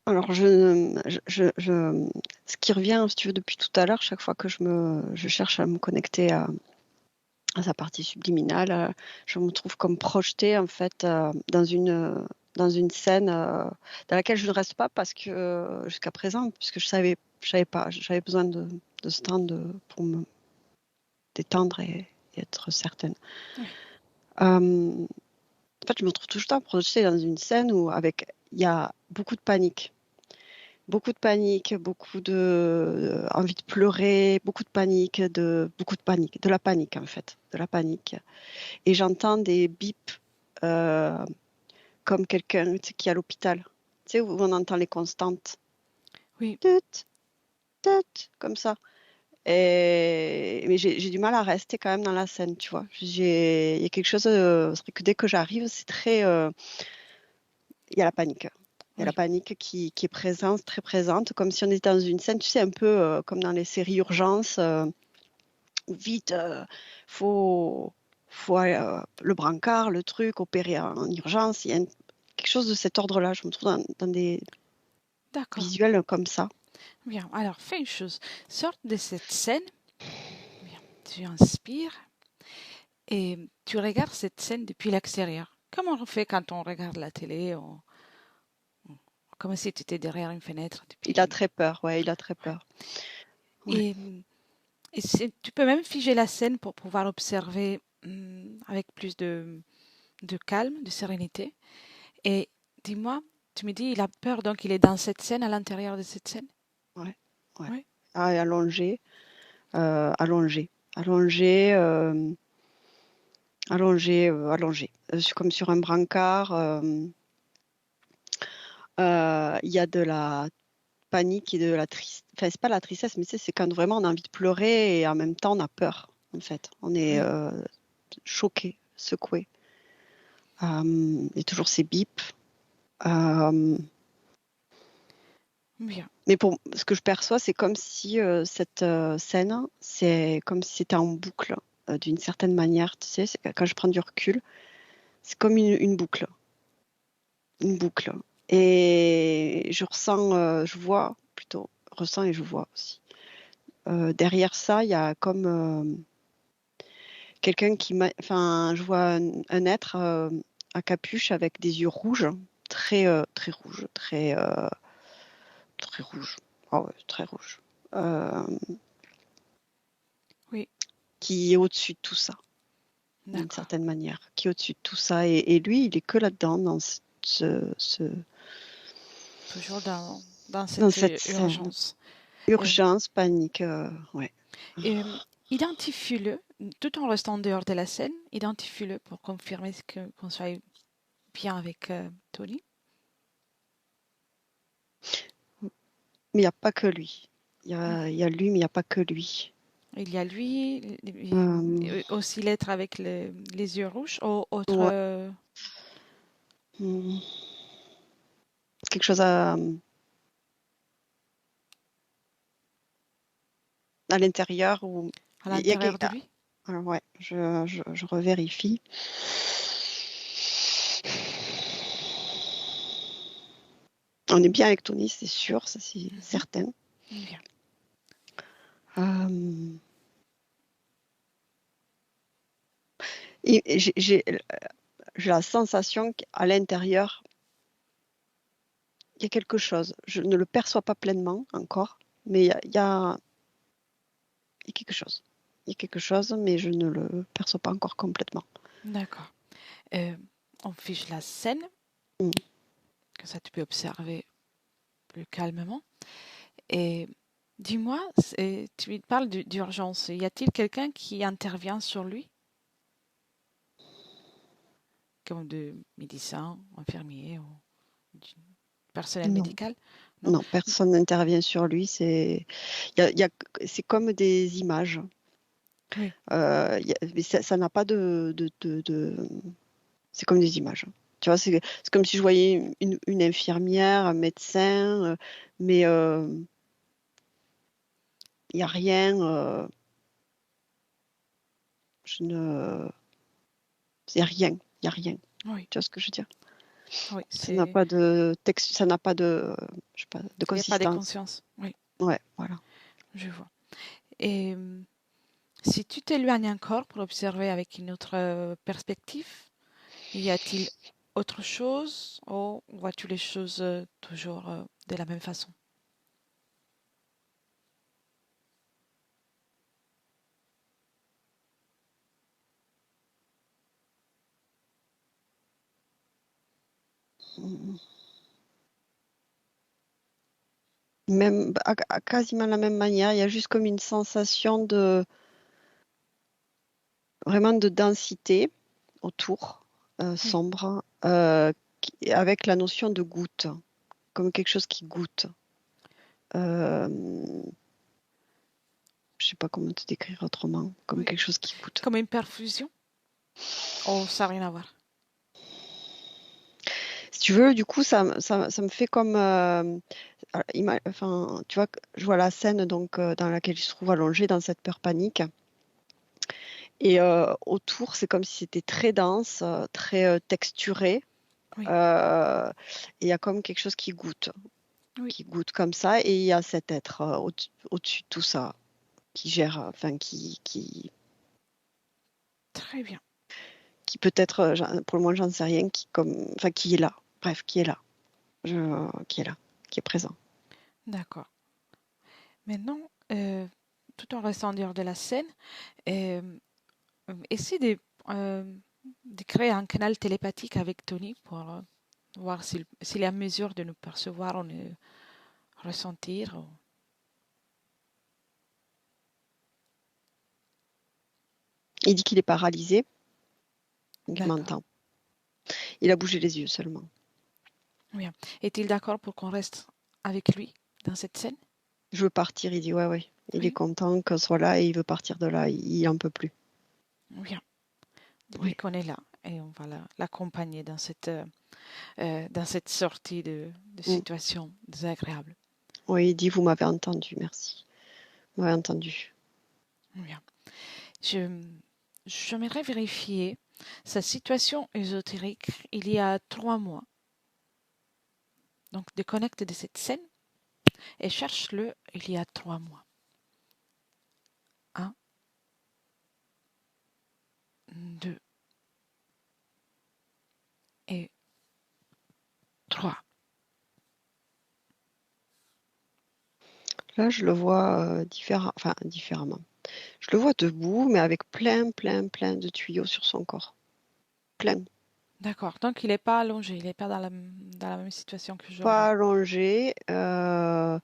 Alors, ce qui revient, si tu veux, depuis tout à l'heure, chaque fois que je cherche à me connecter à sa partie subliminale, je me trouve comme projetée, en fait, dans une scène dans laquelle je ne reste pas parce que, jusqu'à présent, puisque je savais pas, j'avais besoin de ce temps pour me détendre et être certaine. Oui. En fait, je me trouve tout le temps projetée dans une scène où il y a beaucoup de panique, beaucoup de envie de pleurer, beaucoup de panique, de la panique en fait, de la panique. Et j'entends des bips euh, comme quelqu'un tu sais, qui est à l'hôpital, tu sais, où on entend les constantes, Oui, tut, tut, comme ça. Mais j'ai du mal à rester quand même dans la scène, tu vois. Il y a quelque chose, c'est vrai que dès que j'arrive, il y a la panique. Il y a la oui. panique qui est présente, très présente, comme si on était dans une scène, tu sais, un peu comme dans les séries urgences, où vite, faut, faut le brancard, le truc, opérer en urgence. Il y a quelque chose de cet ordre-là. Je me trouve dans des D'accord. visuels comme ça. Bien. Alors, fais une chose. Sors de cette scène. Bien. Tu inspires et tu regardes cette scène depuis l'extérieur. Comme on fait quand on regarde la télé, comme si tu étais derrière une fenêtre Il a depuis. très peur, ouais, il a très Ouais. peur. Ouais. Et, tu peux même figer la scène pour pouvoir observer avec plus de calme, de sérénité. Et dis-moi, tu me dis, il a peur, donc il est dans cette scène, à l'intérieur de cette scène? Ouais, ouais. Oui. Ah, et allongé, allongé, allongé. Comme sur un brancard. Il y a de la panique et de la tristesse. Enfin, c'est pas la tristesse, mais c'est quand vraiment on a envie de pleurer et en même temps on a peur, en fait. On est Oui, choqué, secoué. Il y a toujours ces bips. Euh, bien. mais pour ce que je perçois, c'est comme si cette scène, c'est comme si c'était en boucle d'une certaine manière. Tu sais, quand je prends du recul, c'est comme une boucle, une boucle. Et je ressens, je vois plutôt, ressens et je vois aussi. Derrière ça, il y a comme quelqu'un enfin, je vois un être à capuche avec des yeux rouges, très rouges, très rouges. Ah ouais, très rouges. Euh, Oui, qui est au-dessus de tout ça, d'une d'accord. certaine manière, qui est au-dessus de tout ça. Et lui, il est que là-dedans, Toujours dans dans cette cette scène. urgence. Euh, Urgence, panique, ouais. et, identifie-le, tout en restant en dehors de la scène, identifie-le pour confirmer qu'on soit bien avec Tony. Mais il n'y a pas que lui. Oui. Il y a lui, mais il n'y a pas que lui. Il y a lui, Euh, aussi l'être avec les yeux rouges, ou autre. ouais. Hmm. Quelque chose à l'intérieur où À il y a l'intérieur de lui. alors, ouais, je revérifie. On est bien avec Tony, c'est sûr, ça c'est Mhm. certain. Bien. Euh, j'ai la sensation qu'à l'intérieur, il y a quelque chose. Je ne le perçois pas pleinement encore, mais il y a quelque chose. Il y a quelque chose, mais je ne le perçois pas encore complètement. D'accord. Euh, on fiche la scène, Mm. que ça tu peux observer plus calmement. Et dis-moi, tu me parles d'urgence. Y a-t-il quelqu'un qui intervient sur lui, comme de médecin, infirmier ou du personnel Non, médical? Non? non, personne n'intervient sur lui. Il y a- c'est comme des images. Oui, Mais ça n'a pas c'est comme des images. Tu vois, c'est comme si je voyais une infirmière, un médecin, mais il n'y a rien. Je ne, il n'y a rien. Il y a rien. oui. Tu vois ce que je veux dire? Oui, Ça n'a c'est, pas de texte, ça n'a pas de, je sais pas, de il n'y a pas de consistance. conscience. Oui, Ouais, voilà. je vois. Et si tu t'éloignes encore pour observer avec une autre perspective, y a-t-il autre chose ou vois-tu les choses toujours de la même façon? Même à quasiment la même manière, il y a juste comme une sensation de vraiment de densité autour, Oui, sombre, avec la notion de goutte, comme quelque chose qui goûte. Euh, je sais pas comment te décrire autrement, comme oui. quelque chose qui goûte. Comme une perfusion? Oh, ça n'a rien à voir. Si tu veux, du coup, ça me fait comme, enfin, tu vois, je vois la scène donc dans laquelle il se trouve allongé dans cette peur panique, et autour, c'est comme si c'était très dense, très texturé, Oui, et il y a comme quelque chose oui, qui goûte comme ça, et il y a cet être au-dessus de tout ça qui gère, enfin, très bien. qui peut-être, pour le moment, j'en sais rien, qui comme, enfin, qui est là, bref, qui est là, qui est là, qui est présent. D'accord. Maintenant, tout en restant en dehors de la scène, euh, essaie euh, de créer un canal télépathique avec Tony pour voir s'il est à mesure de nous percevoir ou nous ressentir. Il dit qu'il est paralysé, donc il D'accord. m'entend. Il a bougé les yeux seulement. Bien. Est-il d'accord pour qu'on reste avec lui dans cette scène? Je veux partir, il dit ouais, ouais. Il est Oui, content qu'on soit là et il veut partir de là, il en peut plus. bien. Dis-lui Oui, qu'on est là et on va l'accompagner dans cette sortie de mm. situation désagréable. Oui, il dit vous m'avez entendu, merci. Vous m'avez entendu. Bien. Je, j'aimerais vérifier sa situation ésotérique il y a 3 mois. Donc, déconnecte de cette scène et cherche-le il y a 3 mois. Un, deux et trois. Là, je le vois enfin, différemment. Je le vois debout, mais avec plein de tuyaux sur son corps. Plein. D'accord. Donc, il n'est pas allongé, il n'est pas dans la même situation Pas qu'aujourd'hui. allongé,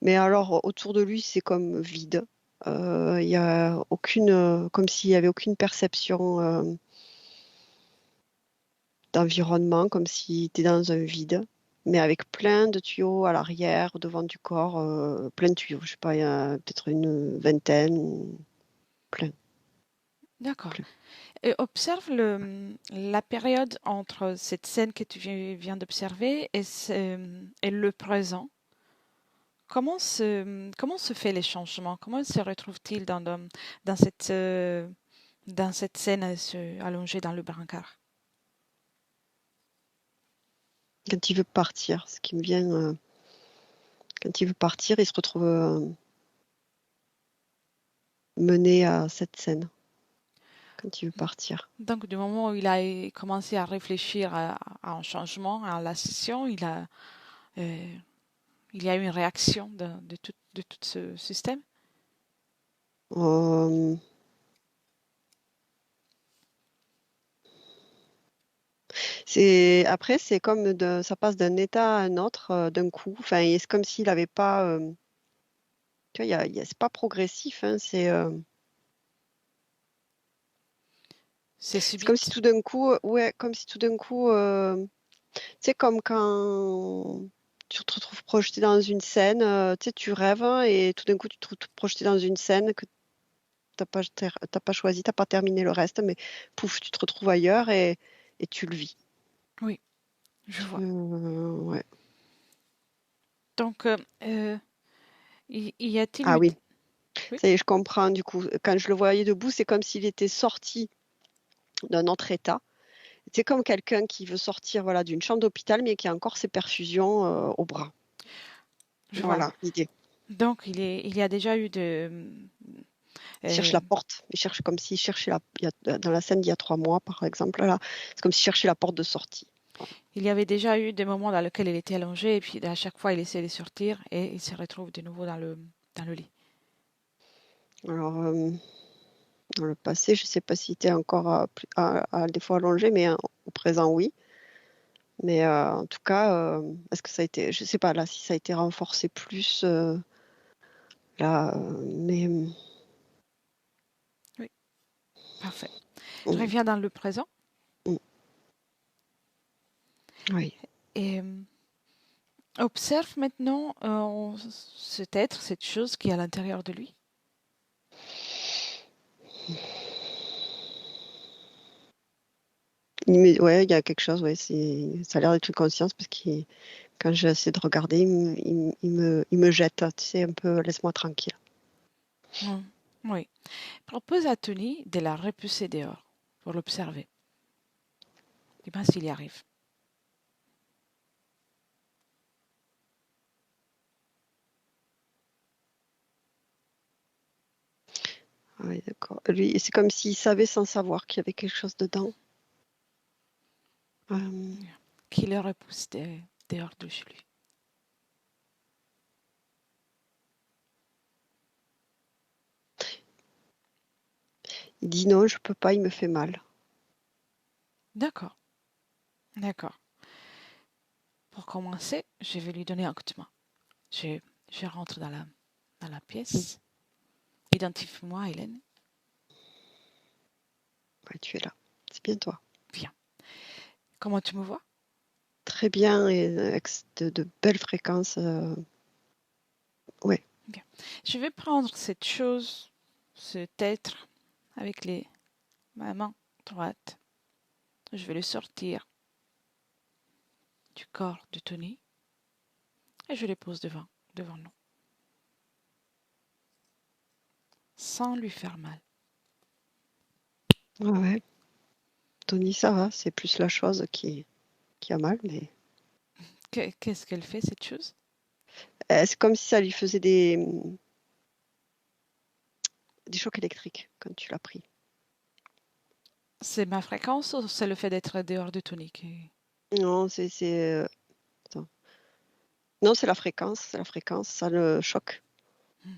mais alors autour de lui, c'est comme vide. Il y a aucune, comme s'il y avait aucune perception d'environnement, comme s'il était dans un vide, mais avec plein de tuyaux à l'arrière, au devant du corps, plein de tuyaux. Je sais pas, il y a peut-être une vingtaine, ou plein, D'accord. plein. Et observe la période entre cette scène que tu viens d'observer et le présent. Comment se fait les changements? Comment se retrouve-t-il dans dans cette scène allongée dans le brancard? Quand il veut partir, ce qui me vient, quand il veut partir, il se retrouve mené à cette scène. Quand il veut partir. Donc, du moment où il a commencé à réfléchir à un changement, à la scission, euh, il y a eu une réaction de tout ce système. Euh, après, c'est comme ça passe d'un état à un autre d'un coup. Enfin, et c'est comme s'il n'avait pas, tu vois, c'est pas progressif. Hein, C'est c'est comme si subite. tout d'un coup, ouais, comme si tout d'un coup, c'est comme quand tu te retrouves projeté dans une scène, tu sais, tu rêves hein, et tout d'un coup, tu te retrouves projeté dans une scène que t'as pas choisi, t'as pas terminé le reste, mais pouf, tu te retrouves ailleurs et tu le vis. Oui, je vois. Ouais. Donc, y a-t-il Ah eu... oui, Oui, ça y est, je comprends. Du coup, quand je le voyais debout, c'est comme s'il était sorti d'un autre état C'est comme quelqu'un qui veut sortir voilà, d'une chambre d'hôpital, mais qui a encore ses perfusions au bras. Je vois. Voilà l'idée. Donc, il y a déjà eu Il cherche la porte. Il cherche comme s'il cherchait dans la scène d'il y a 3 mois, par exemple. Là, c'est comme s'il cherchait la porte de sortie. il y avait déjà eu des moments dans lesquels il était allongé et puis à chaque fois il essaie de sortir et il se retrouve de nouveau dans le lit. Alors, dans le passé, je ne sais pas s'il était encore des fois allongé, mais au présent, oui. Mais en tout cas, est-ce que ça a été, je ne sais pas là si ça a été renforcé plus là, mais Oui, parfait. Je mm, reviens dans le présent mm, oui. et observe maintenant cet être, cette chose qui est à l'intérieur de lui. Ouais, il y a quelque chose, ouais, ça a l'air d'être une conscience parce que quand j'essaie de regarder, il me jette, tu sais, un peu, laisse-moi tranquille. Mm. Oui. Propose à Tony de la repousser dehors pour l'observer. Et bien s'il y arrive. Ah oui, d'accord. Lui, c'est comme s'il savait sans savoir qu'il y avait quelque chose dedans. Qui le repousse dehors de chez lui. Il dit non, je peux pas, il me fait mal. D'accord, d'accord. Pour commencer, je vais lui donner un coup de main. Je, je rentre dans la Mm. pièce. Identifie-moi, Hélène. Ouais, tu es là. C'est bien toi. Viens. Comment tu me vois? Très bien et avec de belles fréquences. Ouais. Bien. Je vais prendre cette chose, cet être, avec ma main droite. Je vais le sortir du corps de Tony et je le pose devant nous, sans lui faire mal. Ouais, ouais. Tony, ça va, c'est plus la chose qui a mal, mais Qu'est-ce qu'elle fait, cette chose? c'est comme si ça lui faisait des chocs électriques quand tu l'as pris. C'est ma fréquence ou c'est le fait d'être dehors de Tony Non, attends. Non, c'est la fréquence, ça le choque. Hmm,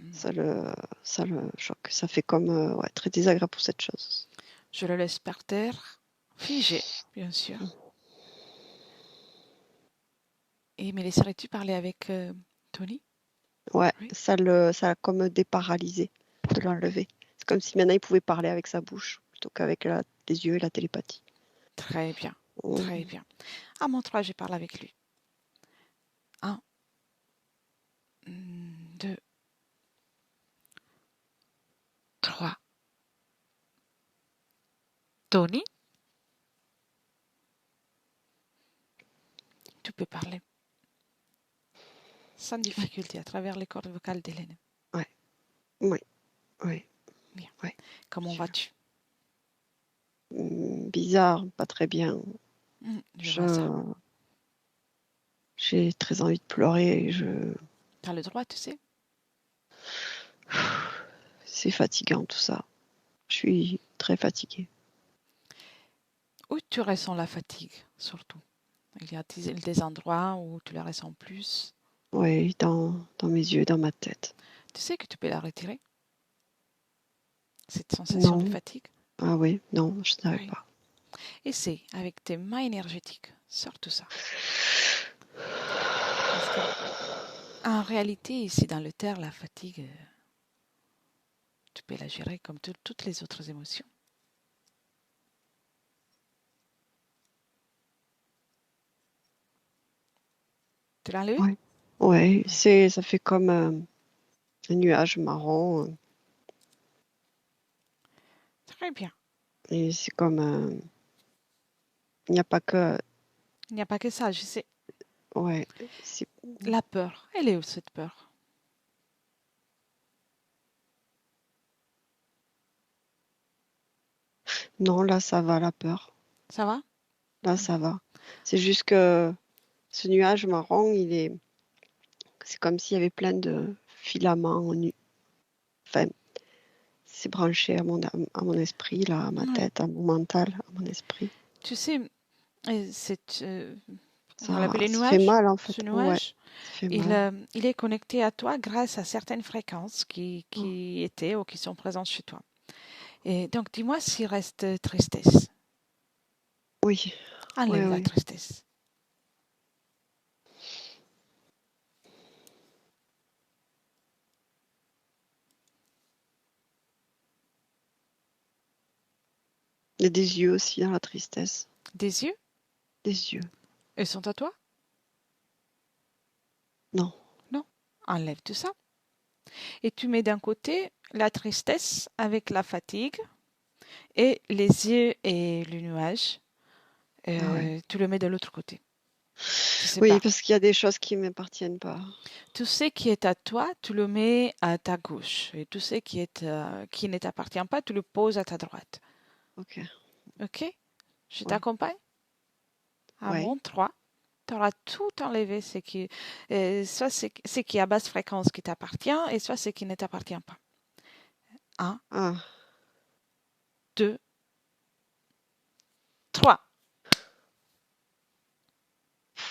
hmm. Ça le, ça le choque. Ça fait comme ouais, très désagréable pour cette chose. Je le laisse par terre, figé, bien sûr. Et me laisserais-tu parler avec Tony? Ouais, Oui. ça a comme déparalysé de l'enlever. C'est comme si maintenant il pouvait parler avec sa bouche plutôt qu'avec les yeux et la télépathie. Très bien, très Mm. bien. À mon tour, je parle avec lui. Un, deux, trois. Tony, tu peux parler sans Ouais, difficulté à travers les cordes vocales d'Hélène. ouais, ouais, ouais, Bien. ouais. Comment Super. vas-tu? Bizarre, pas très bien. Je vois ça. Je, j'ai très envie de pleurer. Tu as le droit, tu sais. C'est fatigant tout ça. Je suis très fatiguée. Où tu ressens la fatigue, surtout? Il y a des endroits où tu la ressens plus. Oui, dans mes yeux, dans ma tête. Tu sais que tu peux la retirer, cette sensation de Non. fatigue. Ah oui, non, je ne savais Oui. pas. Essaie avec tes mains énergétiques. Sors tout ça. Parce que, en réalité, ici dans le terre, la fatigue, tu peux la gérer comme toutes les autres émotions. Tu l'as enlevé? Ouais. Ouais, Oui. ça fait comme un nuage marron Très bien. et c'est comme il n'y a pas que Il n'y a pas que ça, je sais. ouais, c'est La peur, elle est où cette peur? non là ça va la peur. Ça va? Là, ça va. C'est juste que ce nuage marron, c'est comme s'il y avait plein de filaments enfin, c'est branché à mon esprit, là, à ma Oui. tête, à mon mental, à mon esprit. Tu sais, on Ça, l'appelle les ça fait nuages. mal, en Ce fait. Ouais, nuage, ça fait il, mal. euh, il est connecté à toi grâce à certaines fréquences Oh, qui étaient ou qui sont présentes chez toi. Et donc, dis-moi s'il reste tristesse. oui, oui, Enlève la oui. tristesse. Il y a des yeux aussi dans la tristesse. Des yeux, Des yeux. ils sont à toi? Non. Non. Enlève tout ça. Et tu mets d'un côté la tristesse avec la fatigue et les yeux et le nuage. Ah ouais. Tu le mets de l'autre côté. Tu Oui, sépares. parce qu'il y a des choses qui ne m'appartiennent pas. Tout ce qui est à toi, tu le mets à ta gauche. Et tout ce qui ne t'appartient pas, tu le poses à ta droite. Ok. OK? Je Ouais. t'accompagne? À Ouais. mon 3, tu auras tout enlevé, soit ce qui est à basse fréquence qui t'appartient, et soit ce qui ne t'appartient pas. Un, Ah. 2, 3.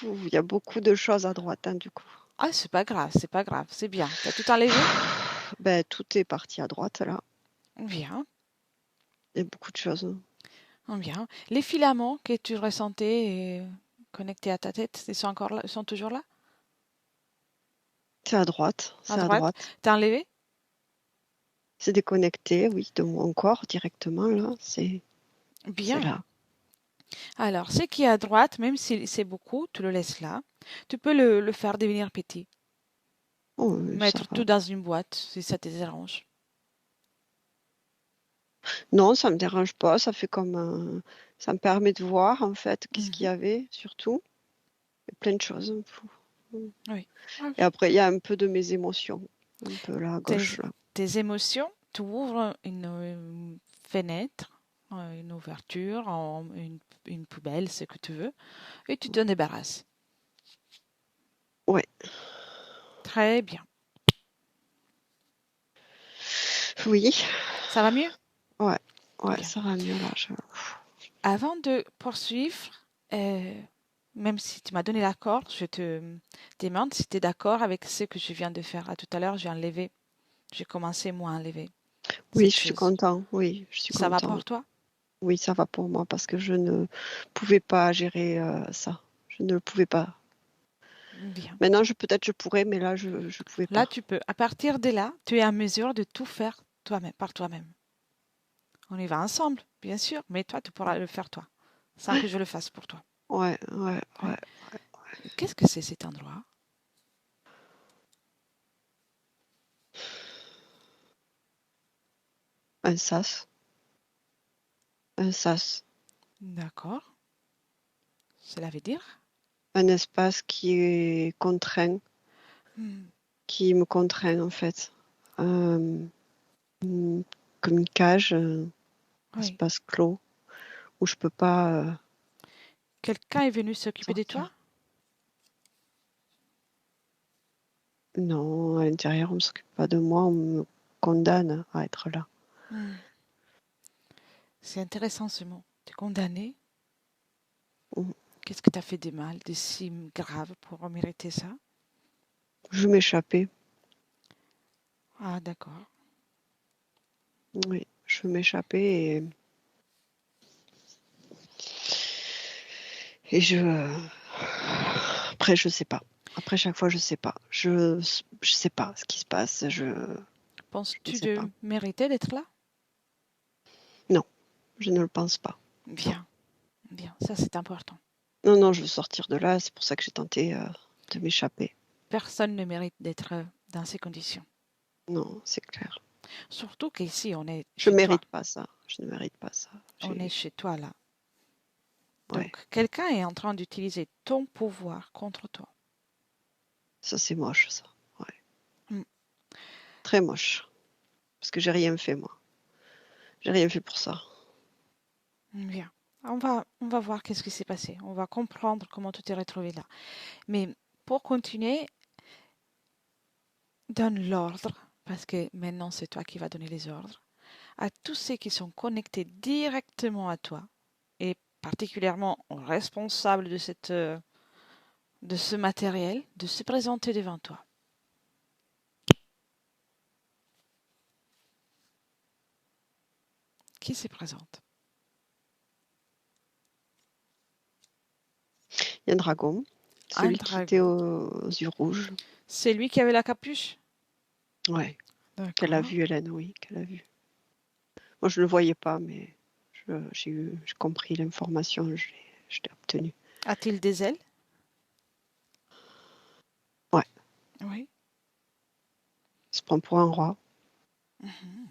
Il y a beaucoup de choses à droite, hein, du coup. Ah, c'est pas grave, c'est bien. T'as tout enlevé? Ben, tout est parti à droite, là. Bien, Il y a beaucoup de choses. bien. Les filaments que tu ressentais connectés à ta tête, ils sont encore là, ils sont toujours là? C'est à droite. À C'est à droite? droite. T'as enlevé? C'est déconnecté, oui, de mon corps directement, là. C'est Bien. là. Alors, ce qui est à droite, même si c'est beaucoup, tu le laisses là. Tu peux le faire devenir petit. Oh, ça Mettre va. tout dans une boîte, si ça te dérange. Non, ça me dérange pas. Ça fait comme un... Ça me permet de voir, en fait, qu'est-ce qu'il y Mhm. avait, surtout. Il y a plein de choses. Oui. Ah, Et après, il y a un peu de mes émotions. Un peu là, à Tes, gauche, là. tes émotions, tu ouvres une fenêtre, une ouverture, une poubelle, ce que tu veux, et tu te débarrasses. Ouais. Très bien. Oui. Ça va mieux? Ouais. Ouais, Bien. ça va mieux, là. Avant de poursuivre, euh, même si tu m'as donné l'accord, je te demande si tu es d'accord avec ce que je viens de faire. À tout à l'heure, j'ai commencé moi à enlever Oui, cette je suis chose. content. Oui, je suis Ça va content. pour toi? Oui, ça va pour moi parce que je ne pouvais pas gérer ça. Je ne le pouvais pas. Bien. Maintenant, peut-être je pourrais, mais là, je ne pouvais Là, pas. tu peux. À partir de là, tu es en mesure de tout faire toi-même, par toi-même. On y va ensemble, bien sûr, mais toi, tu pourras le faire toi, sans que je le fasse pour toi. Ouais, ouais, Oui. ouais. Qu'est-ce que c'est cet endroit? Un sas. Un sas. D'accord. Cela veut dire? Un espace qui est contraint, Hmm. qui me contraint en fait. Euh, comme une cage, un Oui. espace clos où je peux pas Quelqu'un est venu s'occuper de toi? sortir. Non, à l'intérieur, on ne s'occupe pas de moi, on me condamne à être là. Hmm. C'est intéressant ce mot. Tu es condamné. Mm. Qu'est-ce que tu as fait de mal, de si grave pour mériter ça? Je m'échappais. Ah, d'accord. Oui, je m'échappais et après, je sais pas. Après chaque fois, je sais pas. Je sais pas ce qui se passe. Je ne Penses-tu sais pas. de mériter d'être là? Non, je ne le pense pas. Non. Bien, bien. Ça, c'est important. Non, non, je veux sortir de là. C'est pour ça que j'ai tenté de m'échapper. Personne ne mérite d'être dans ces conditions. Non, c'est clair. Surtout qu'ici, on est Je chez toi. mérite pas ça. Je ne mérite pas ça. On est chez toi là. Ouais, Donc, quelqu'un est en train d'utiliser ton pouvoir contre toi. ça c'est moche, ça. Ouais, Hmm. très moche. Parce que j'ai rien fait moi. J'ai rien fait pour ça. Bien. On va voir qu'est-ce qui s'est passé. On va comprendre comment tu t'es retrouvé là. Mais pour continuer, donne l'ordre, parce que maintenant c'est toi qui vas donner les ordres, à tous ceux qui sont connectés directement à toi, et particulièrement aux responsables de ce matériel, de se présenter devant toi. Qui se présente? Il y a un dragon, Un celui qui était dragon. aux yeux rouges. C'est lui qui avait la capuche? Ouais, qu'elle a D'accord. vu, Hélène, oui, qu'elle a vu. Moi, je ne le voyais pas, mais j'ai compris l'information, je l'ai obtenue. A-t-il des ailes? Ouais, Oui. il se prend pour un roi. Mhm.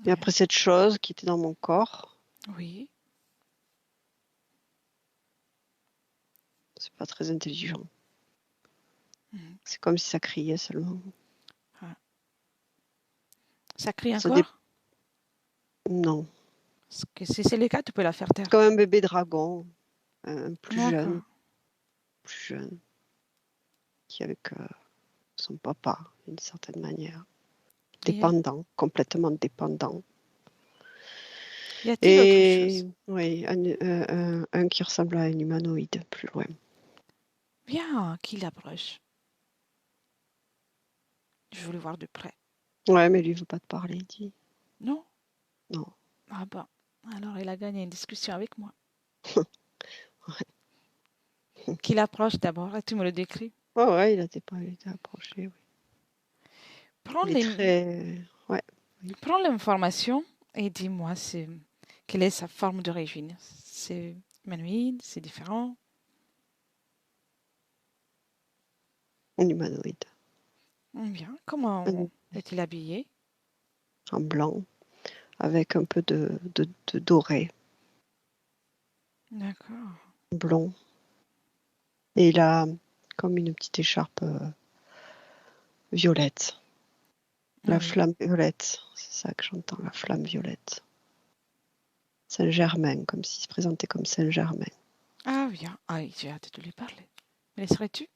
Et après cette chose qui était dans mon corps, Oui. c'est pas très intelligent. Mhm. C'est comme si ça criait seulement. Ah. Ça crie Ça dé... encore? Non. Parce que si c'est le cas, tu peux la faire taire. Comme un bébé dragon, un D'accord. plus jeune, qui est avec son papa, d'une certaine manière. Et Dépendant, complètement dépendant. y a-t-il autre Et chose? oui, un qui ressemble à un humanoïde, plus loin. Bien qu'il approche. Je veux le voir de près. Ouais, mais lui veut pas te parler, il dit. Non? Non. Ah ben, alors il a gagné une discussion avec moi. Qu'il approche d'abord et tu me le décris. Ouais, ouais, il était approché, oui. Prends Il est les, très... Ouais, oui. prends l'information et dis-moi quelle est sa forme d'origine. C'est humanoïde, c'est différent. Un humanoïde. Bien. Comment Un- est-il habillé? En blanc, avec un peu de doré, D'accord. blond. Et il a comme une petite écharpe violette. Ah La oui. flamme violette, c'est ça que j'entends, la flamme violette. Saint-Germain, comme s'il se présentait comme Saint-Germain. Ah bien. Ah oui, j'ai hâte de lui parler. Me laisserais-tu?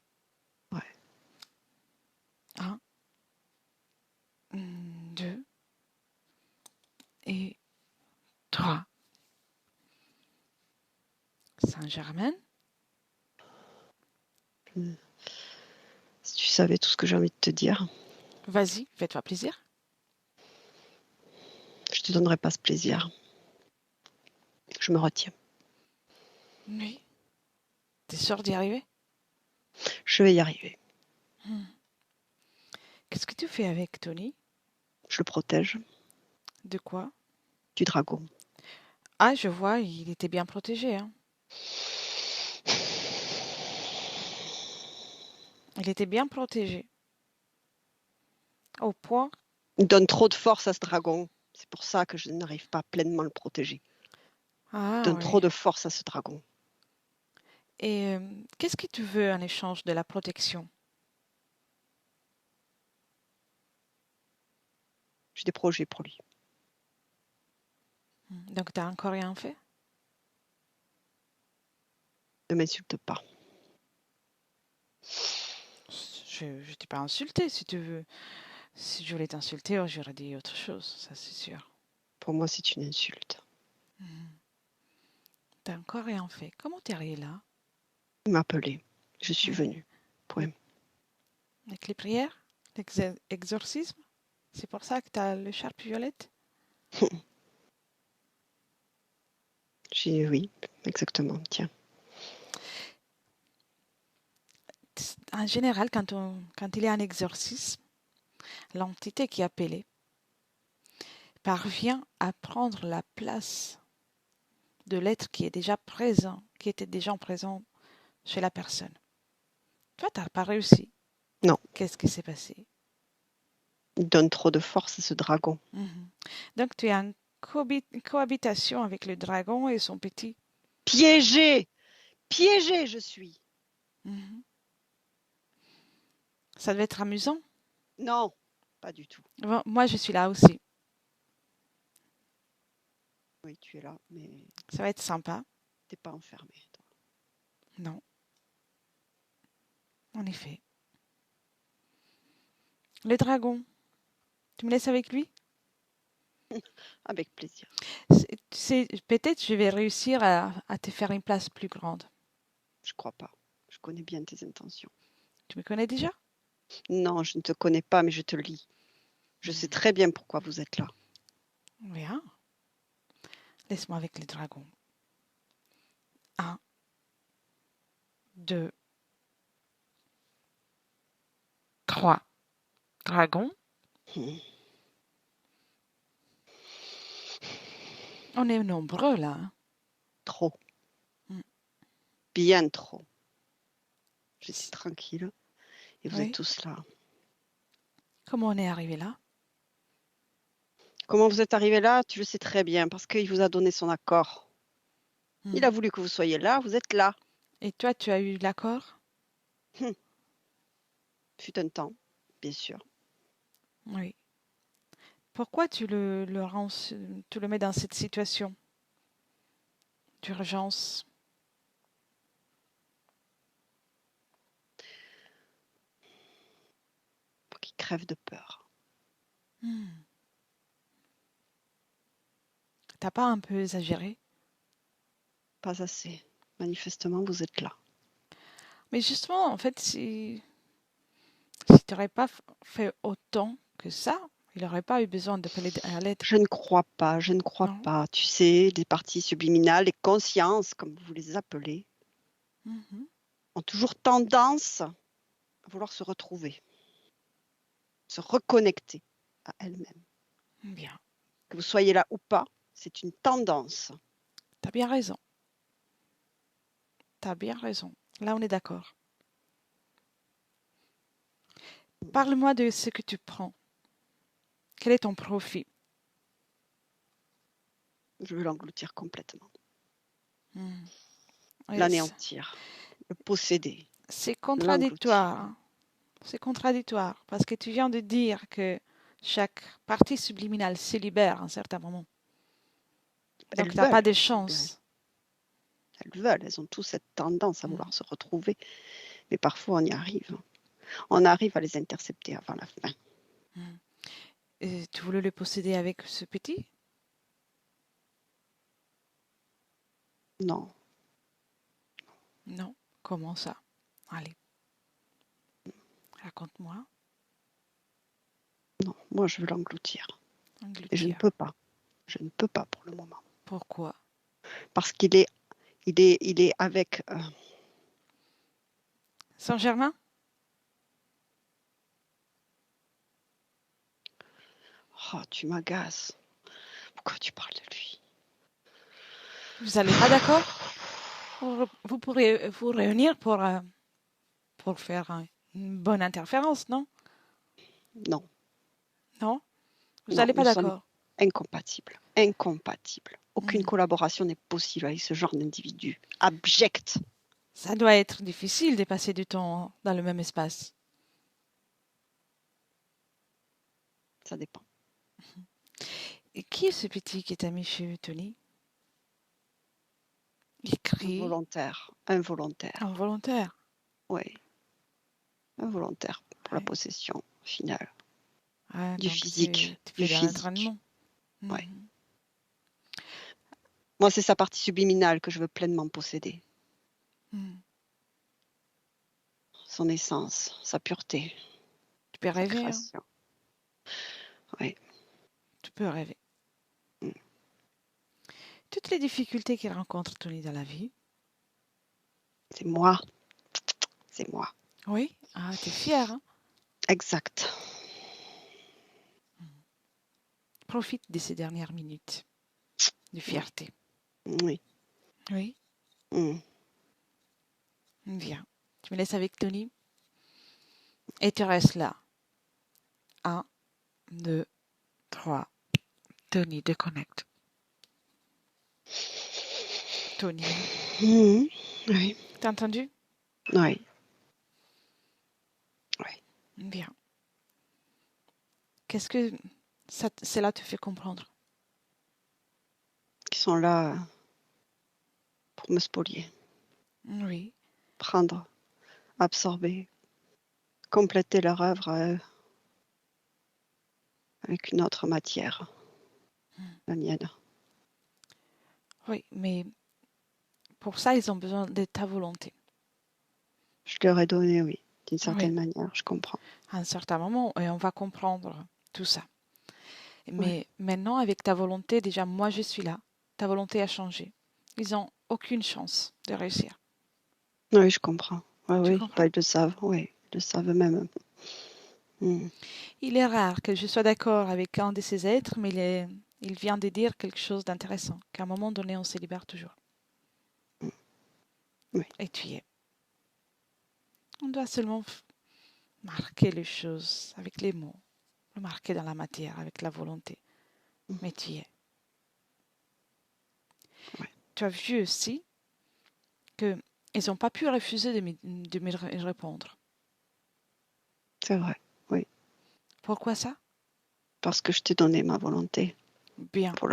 Ouais. Un, deux et trois. Saint-Germain. Si tu savais tout ce que j'ai envie de te dire, Vas-y, fais-toi plaisir. je te donnerais pas ce plaisir. Je me retiens. Oui. T'es sûr d'y arriver? Je vais y arriver. Hmm. Qu'est-ce que tu fais avec Tony? Je le protège De quoi? du dragon. Ah, je vois, il était bien protégé, hein. Il était bien protégé. Au point. Il donne trop de force à ce dragon. C'est pour ça que je n'arrive pas à pleinement le protéger. Il Ah donne trop oui. de force à ce dragon. Et qu'est-ce que tu veux en échange de la protection? J'ai des projets pour lui. Donc, t'as encore rien fait? Ne m'insulte pas. Je t'ai pas insulté, si tu veux. Si je voulais t'insulter, j'aurais dit autre chose, ça c'est sûr. Pour moi, c'est une insulte. T'as encore rien fait. Comment t'es arrivé là? Il m'a appelé. Je suis Oui. venue. Point. Avec les prières? L'exorcisme? C'est pour ça que t'as l'écharpe violette? Oui, exactement. Tiens. En général, quand il y a un exorcisme, l'entité qui est appelée parvient à prendre la place de l'être qui est déjà présent, qui était déjà présent chez la personne. Toi, tu n'as pas réussi. Non. Qu'est-ce qui s'est passé? Il donne trop de force à ce dragon. Donc, tu es en cohabitation avec le dragon et son petit. Piégé! Piégé, je suis. Mhm. Ça devait être amusant. Non, pas du tout. Bon, moi, je suis là aussi. Oui, tu es là, mais Ça va être sympa. t'es pas enfermé, toi. Non, en effet. Le dragon, tu me laisses avec lui? Avec plaisir. Peut-être je vais réussir à te faire une place plus grande. Je crois pas. Je connais bien tes intentions. Tu me connais déjà? Non, je ne te connais pas, mais je te lis. Je sais très bien pourquoi vous êtes là. Bien. Laisse-moi avec le dragon. 1, 2, 3. Dragon. Hmm. On est nombreux là. Trop. Hmm. Bien trop. J'étais tranquille et vous êtes Oui. tous là. Comment on est arrivé là? Comment vous êtes arrivé là? Tu le sais très bien parce qu'il vous a donné son accord. Il a voulu que vous soyez là, vous êtes là. Et toi, tu as eu l'accord? Fut un temps, bien sûr. Oui. Pourquoi tu tu le mets dans cette situation d'urgence? Pour qu'il crève de peur. T'as pas un peu exagéré? Pas assez. Manifestement, vous êtes là. Mais justement, en fait, si tu n'aurais pas fait autant que ça, il n'aurait pas eu besoin d'appeler à l'aide. Je ne crois pas, je ne crois Non. pas. Tu sais, les parties subliminales, les consciences, comme vous les appelez, ont toujours tendance à vouloir se retrouver, se reconnecter à elles-mêmes. Bien. Que vous soyez là ou pas, c'est une tendance. T'as bien raison. T'as bien raison. Là, on est d'accord. Parle-moi de ce que tu prends. Quel est ton profit? Je veux l'engloutir complètement. Oui, L'anéantir, le posséder, c'est l'engloutir. contradictoire. Hein. C'est contradictoire parce que tu viens de dire que chaque partie subliminale se libère à un certain moment. Donc, Elles tu n'as pas veulent, de chance. elles ont tous cette tendance à vouloir se retrouver, mais parfois on y arrive. On arrive à les intercepter avant la fin. Et tu voulais le posséder avec ce petit? Non, Non. Comment ça? Allez, raconte-moi. non, moi je veux l'engloutir. Et je ne Engloutir. peux pas. Je ne peux pas pour le moment. Pourquoi? Parce qu'il est avec. Saint-Germain? Oh, tu m'agaces. Pourquoi tu parles de lui? Vous n'allez pas d'accord? Vous pourrez vous réunir pour faire une bonne interférence, non? Non, Non? Vous non, n'allez pas nous sommes d'accord? incompatibles. Incompatibles. Aucune Hmm. collaboration n'est possible avec ce genre d'individu. Abject. Ça doit être difficile de passer du temps dans le même espace. Ça dépend. Et qui est ce petit qui t'a mis chez Tony? Il crie. Involontaire. Involontaire. Involontaire. Oui. Involontaire pour la Ouais. possession finale. Ah, Du donc physique. tu Du fais de physique. l'entraînement. Ouais. Mhm. Moi, c'est sa partie subliminale que je veux pleinement posséder. Mhm. Son essence, sa pureté, Tu peux sa rêver, hein. création. Oui. Tu peux rêver. Mm. Toutes les difficultés qu'il rencontre Tony dans la vie. C'est moi. C'est moi. Oui. Ah, t'es fière, hein. Exact. Profite de ces dernières minutes de Oui. fierté. Oui. Oui. Mm. Viens. Tu me laisses avec Tony et tu restes là. 1, 2, 3. Tony, déconnecte. Tony. Mm. Oui. T'as entendu? Oui. Oui. Bien. Qu'est-ce que cela te fait comprendre? sont là pour me spolier, Oui, prendre, absorber, compléter leur œuvre avec une autre matière, la mienne. oui, mais pour ça, ils ont besoin de ta volonté. Je leur ai donné, oui, d'une Oui, certaine manière, je comprends. à un certain moment, et on va comprendre tout ça. Ouais. Mais maintenant, avec ta volonté, déjà, moi, je suis là. Ta volonté a changé. Ils n'ont aucune chance de réussir. Oui, je comprends. Ouais, Tu oui, bah, comprends? ils le savent, oui, ils le savent eux-mêmes. Mm. Il est rare que je sois d'accord avec un de ces êtres, mais il vient de dire quelque chose d'intéressant, qu'à un moment donné, on se libère toujours. Oui. Et tu y es. On doit seulement marquer les choses avec les mots, le marquer dans la matière avec la volonté. Mm. Mais tu y es. Ouais. Tu as vu aussi qu'ils n'ont pas pu refuser de me répondre. C'est vrai, oui, Pourquoi ça? parce que je t'ai donné ma volonté Bien, pour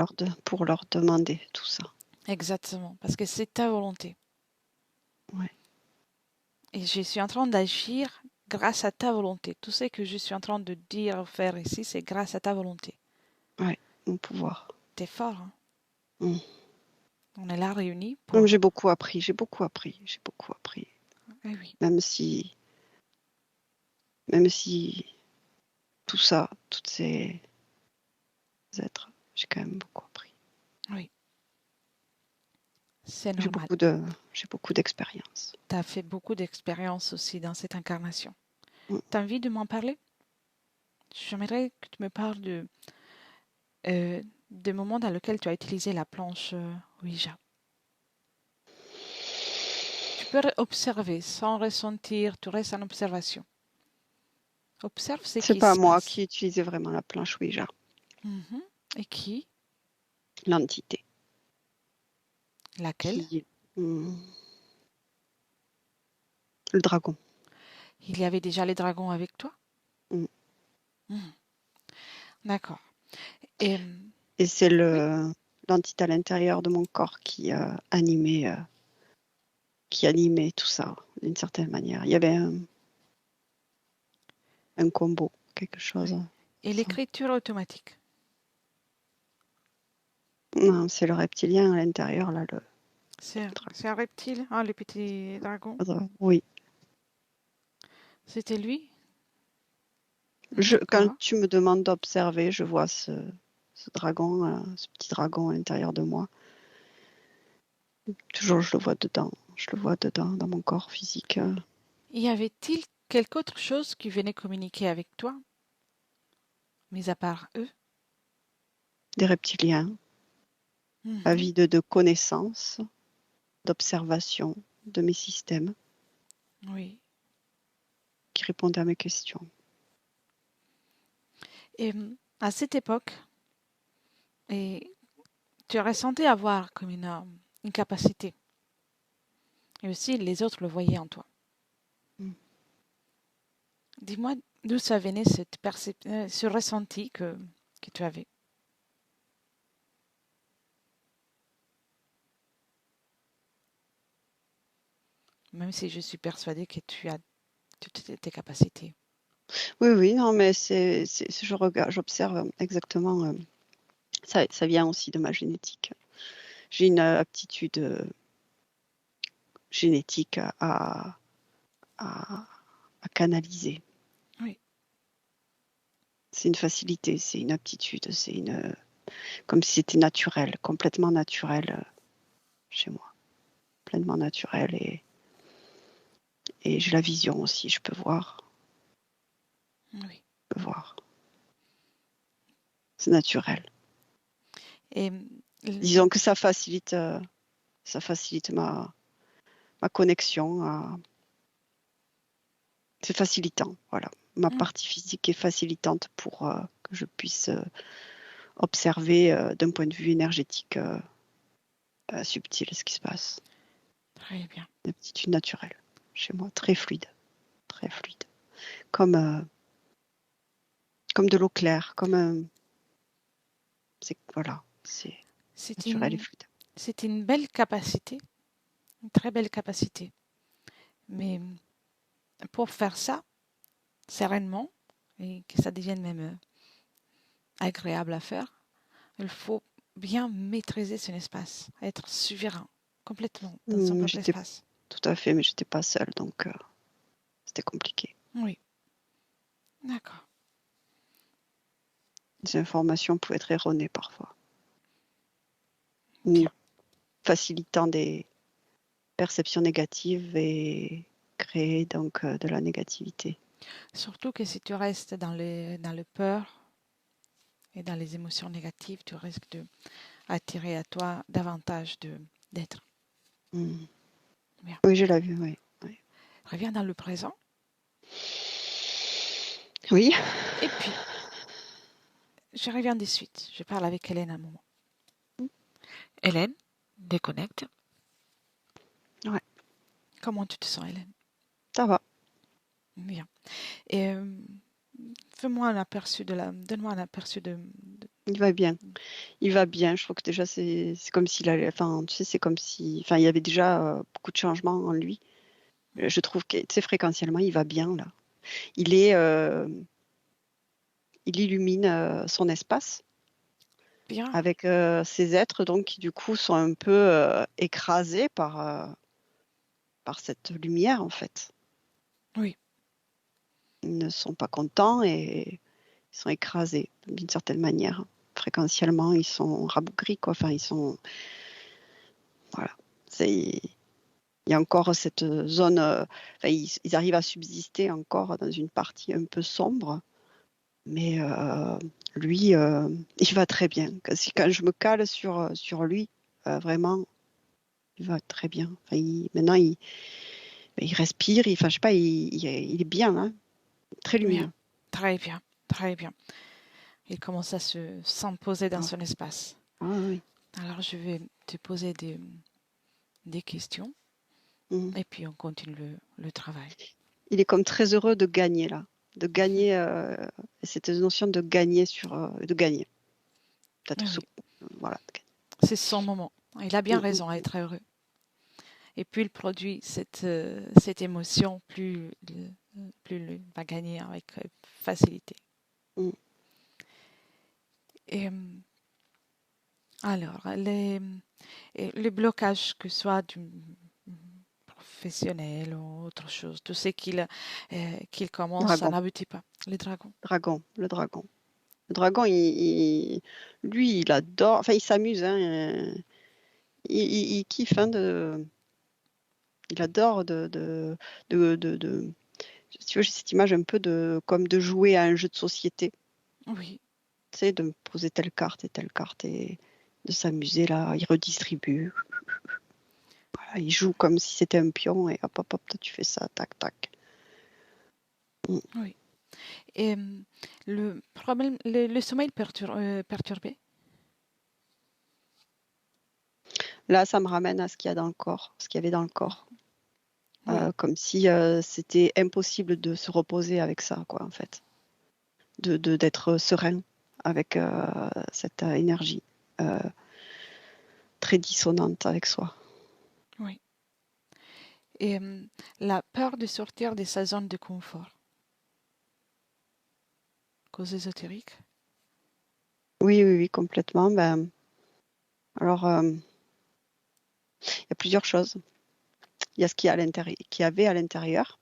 leur demander tout ça. exactement, parce que c'est ta volonté. Ouais. Et je suis en train d'agir grâce à ta volonté. Tout ce que je suis en train de dire, faire ici, c'est grâce à ta volonté. Ouais, mon pouvoir. T'es fort, hein? Mm. On est là réunis Comme pour... j'ai beaucoup appris, j'ai beaucoup appris, j'ai beaucoup appris. Eh oui, Même si tout ça, tous ces êtres, j'ai quand même beaucoup appris. oui, c'est J'ai normal. beaucoup d'expérience. Tu as fait beaucoup d'expériences aussi dans cette incarnation. Mm. Tu as envie de m'en parler? J'aimerais que tu me parles des moments dans lesquels tu as utilisé la planche Ouija. Tu peux observer sans ressentir, tu restes en observation. Observe ce C'est qui pas se moi passe. qui utilisais vraiment la planche Ouija, Mhm. Et qui? l'entité Laquelle? qui, mm, le dragon. Il y avait déjà les dragons avec toi? Mm. Mhm. D'accord. Et Et c'est oui, l'entité à l'intérieur de mon corps qui animait tout ça d'une certaine manière. Il y avait un combo, quelque oui. chose. Et Ça. l'écriture automatique. Non, c'est le reptilien à l'intérieur, là, C'est le c'est un reptile, hein, le petit dragon. dragon. Oui. C'était lui? Quand D'accord. tu me demandes d'observer, je vois ce dragon, ce petit dragon à l'intérieur de moi. Toujours, je le vois dedans. Je le vois dedans, dans mon corps physique. Y avait-il quelque autre chose qui venait communiquer avec toi, mis à part eux? Des reptiliens, Mhm. avide de connaissances, d'observation de mes systèmes, Oui. qui répondaient à mes questions. Et à cette époque, et tu ressentais avoir comme une capacité. Et aussi, les autres le voyaient en toi. Mm. Dis-moi d'où ça venait ce ressenti que tu avais. Même si je suis persuadée que tu as toutes tes capacités. Oui, oui, non, mais je regarde, j'observe exactement. Ça vient aussi de ma génétique. J'ai une aptitude génétique à, à canaliser. Oui. C'est une facilité, c'est une aptitude, comme si c'était naturel, complètement naturel chez moi, pleinement naturel et j'ai la vision aussi, je peux voir, Oui. je peux voir. C'est naturel. Et Disons que ça facilite ma connexion. C'est facilitant, voilà. Ma partie physique est facilitante pour que je puisse observer d'un point de vue énergétique subtil ce qui se passe. très bien. Une aptitude naturelle chez moi, très fluide, très fluide. Comme de l'eau claire, voilà, c'est C'est naturel et une, fluide. C'est une belle capacité, une très belle capacité. Mais pour faire ça sereinement et que ça devienne même agréable à faire, il faut bien maîtriser son espace, être souverain complètement dans son propre J'étais espace. tout à fait, mais j'étais pas seule, donc c'était compliqué. Oui, d'accord. Les informations pouvaient être erronées parfois, Bien. facilitant des perceptions négatives et créer donc de la négativité. Surtout que si tu restes dans le peur et dans les émotions négatives, tu risques de attirer à toi davantage d'être. Mm. Bien. Oui, je l'ai vu, oui. Oui. Reviens dans le présent. Oui. Et puis, je reviens de suite. Je parle avec Hélène un moment. Hélène, déconnecte. Ouais, Comment tu te sens, Hélène? ça va. Bien. Et fais-moi un aperçu donne-moi un aperçu Il va bien. Il va bien. Je trouve que déjà, c'est comme s'il allait. Enfin, tu sais, c'est comme si. Enfin, il y avait déjà beaucoup de changements en lui. Je trouve que, tu sais, fréquentiellement, il va bien, là. Il est. Il illumine son espace Bien. avec ces êtres, donc, qui, du coup, sont un peu écrasés par cette lumière, en fait. Oui. Ils ne sont pas contents et ils sont écrasés d'une certaine manière. Fréquentiellement, ils sont rabougris, quoi. Enfin, ils sont. Voilà. Il y a encore cette zone. Enfin, ils arrivent à subsister encore dans une partie un peu sombre. Mais lui, il va très bien. Quand je me cale sur lui, vraiment, il va très bien. Enfin, maintenant, il respire. Enfin, je sais pas, il est bien, hein, très Bien. lumineux. Très bien. Très bien. Il commence à s'imposer dans Ah, son espace. ah oui. Alors, je vais te poser des questions Mhm. et puis on continue le travail. Il est comme très heureux de gagner là, de gagner. Cette notion de gagner de gagner. Peut-être Oui, voilà. c'est son moment. Il a bien Mhm, raison à être heureux. Et puis il produit cette émotion, plus il va gagner avec facilité. mhm. Et alors, les blocages, que ce soit du professionnel ou autre chose, tout ce qu'il commence, ça Dragon, n'aboutit pas. Les dragons. dragon, le dragon. Le dragon, lui, il adore. Enfin, il s'amuse. Hein, il kiffe. Hein, il adore si tu veux, j'ai cette image un peu comme de jouer à un jeu de société. Oui, Tu sais, de me poser telle carte et de s'amuser là. Il redistribue. Voilà, il joue comme si c'était un pion et hop, hop, hop, toi, tu fais ça, tac, tac. Mm. oui. Et le problème, le sommeil perturbé. Là, ça me ramène à ce qu'il y a dans le corps, ce qu'il y avait dans le corps. Oui, Comme si c'était impossible de se reposer avec ça, quoi, en fait. D'être serein avec cette énergie euh, très dissonante avec soi. oui. Et la peur de sortir de sa zone de confort. Cause ésotérique. Oui, oui, oui, complètement. Ben, alors, il y a plusieurs choses. Il y a ce qu'il y a à l'intérieur, qu'il y avait à l'intérieur.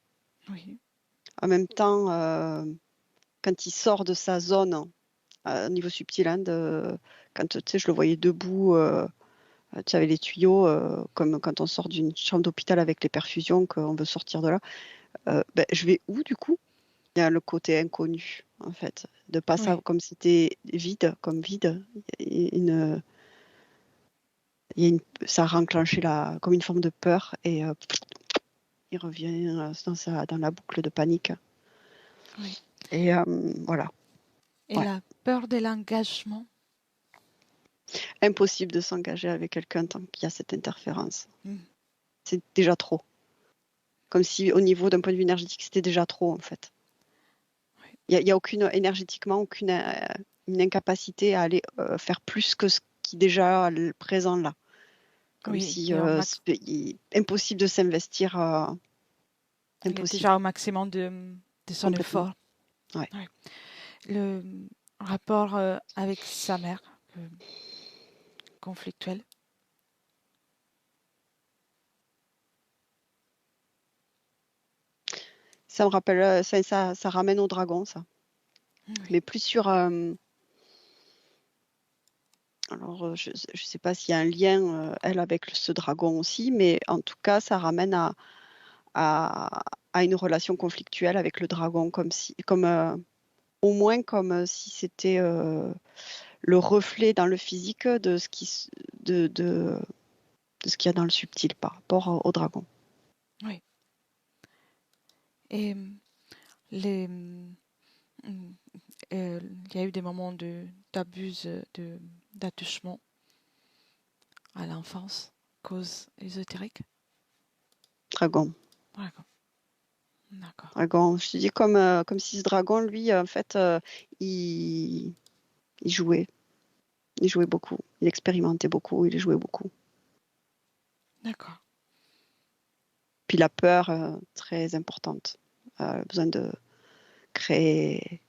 Oui, En même temps, quand il sort de sa zone, au niveau subtil, hein, quand tu sais, je le voyais debout, tu avais les tuyaux, comme quand on sort d'une chambre d'hôpital avec les perfusions, qu'on veut sortir de là. Ben, je vais où du coup? Il y a le côté inconnu, en fait, de pas oui, savoir comme c'était vide, comme vide. Il y a une, ça a enclenché comme une forme de peur et il revient dans la boucle de panique. oui. Et voilà, Et ouais. la peur de l'engagement. Impossible de s'engager avec quelqu'un tant qu'il y a cette interférence. Hmm, C'est déjà trop. Comme si au niveau d'un point de vue énergétique, c'était déjà trop en fait. oui, Il y a aucune énergétiquement aucune une incapacité à aller faire plus que ce qui est déjà présent là. Comme Oui, si il est, impossible de s'investir. il est Impossible, déjà au maximum de son complètement. effort. Ouais. Ouais. Le rapport avec sa mère, conflictuel. Ça me rappelle, ça ramène au dragon, ça. Oui. Mais plus sur. Alors, je ne sais pas s'il y a un lien, elle, avec ce dragon aussi, mais en tout cas, ça ramène à, à une relation conflictuelle avec le dragon, au moins comme si c'était le reflet dans le physique de de ce qu'il y a dans le subtil par rapport au dragon. Oui. Et les, il y a eu des moments d'abus d'attachement à l'enfance, cause ésotérique. Dragon. D'accord. D'accord. Dragon. Je te dis comme si ce dragon, lui, en fait, il, il jouait. Il jouait beaucoup. Il expérimentait beaucoup. Il jouait beaucoup. D'accord. Puis la peur, très importante. Besoin de créer,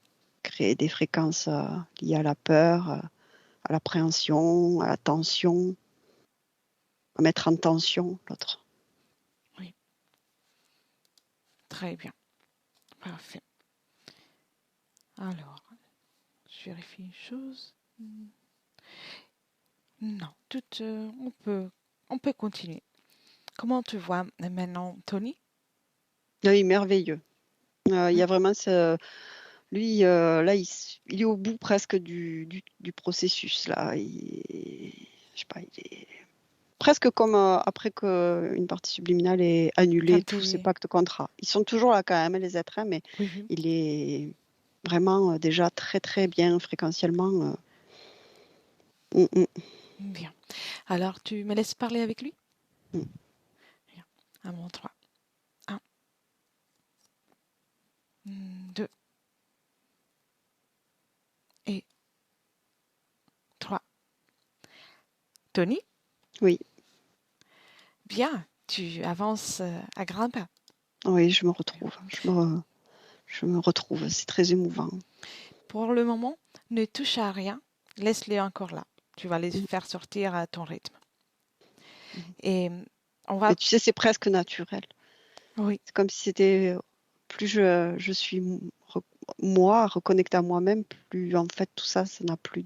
créer des fréquences liées à la peur, à l'appréhension, à la tension, à mettre en tension l'autre. Oui. Très bien. Parfait. Alors, je vérifie une chose. Non, on peut continuer. Comment tu vois maintenant Tony? Oui, merveilleux. Il y Hein. a vraiment lui, là, il est au bout presque du processus. Là. Je sais pas, il est presque comme après qu'une partie subliminale ait annulé Quand tous ses tu... pactes contrats. Ils sont toujours là quand même, les êtres, hein, mais Oui, oui. il est vraiment déjà très très bien fréquentiellement. Mm, mm, Bien. Alors, tu me laisses parler avec lui? mm. Bien. À mon 3. 1, 2 et 3. Tony? Oui, Bien. Tu avances à grands pas. oui, je me retrouve. Je me retrouve. C'est très émouvant. Pour le moment, ne touche à rien. Laisse-les encore là. Tu vas les Mm, faire sortir à ton rythme. mm. Et on va... Mais tu sais, c'est presque naturel. Oui, C'est comme si c'était plus je suis moi, reconnectée à moi-même, plus en fait tout ça, ça n'a plus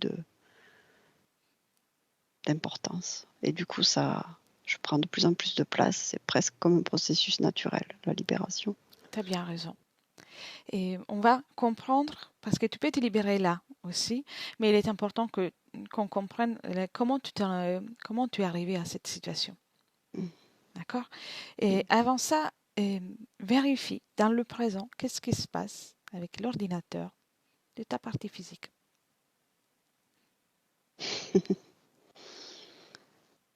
d'importance. Et du coup, je prends de plus en plus de place. C'est presque comme un processus naturel, la libération. tu as bien raison. Et on va comprendre, parce que tu peux te libérer là aussi, mais il est important qu'on comprenne comment tu es arrivé à cette situation. Mm, D'accord? mm. Et avant ça, vérifie dans le présent qu'est-ce qui se passe avec l'ordinateur de ta partie physique.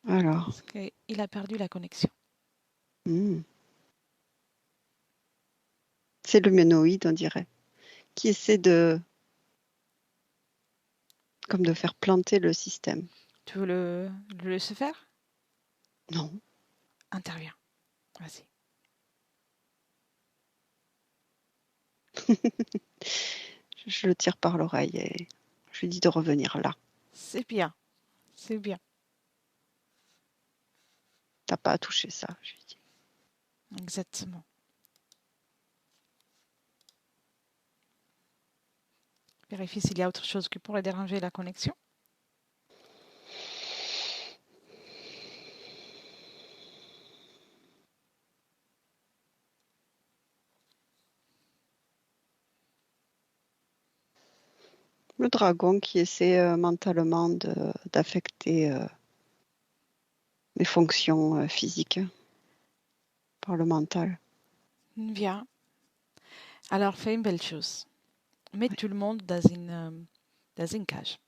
Alors, Parce qu'il a perdu la connexion. mm. C'est le humanoïde, on dirait, qui essaie comme de faire planter le système. Tu veux le laisser faire? Non, Interviens. Vas-y. je le tire par l'oreille et je lui dis de revenir là. C'est bien. C'est bien. T'as pas à toucher ça, je lui dis. Exactement. Vérifie s'il y a autre chose qui pourrait déranger la connexion. Le dragon qui essaie mentalement d'affecter les fonctions physiques par le mental. Bien. Alors fais une belle chose. Mets Ouais, tout le monde dans une cage.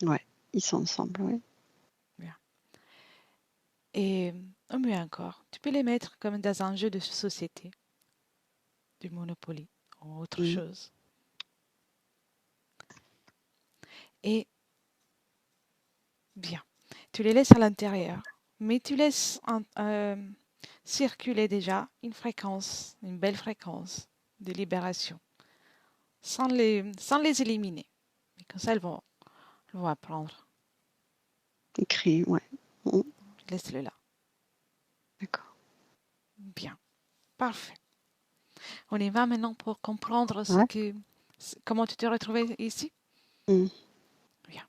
ouais, ils sont ensemble, oui. Bien. Et au mieux encore, tu peux les mettre comme dans un jeu de société, du Monopoly ou autre Mm. chose. Et Bien. Tu les laisses à l'intérieur, mais tu laisses circuler déjà une belle fréquence de libération, sans les éliminer. Mais comme ça, elles vont apprendre. Écrit, ouais. Mm, Laisse-le là. d'accord. Bien. Parfait. On y va maintenant pour comprendre Ouais. comment tu t'es retrouvé ici. Mm. Bien.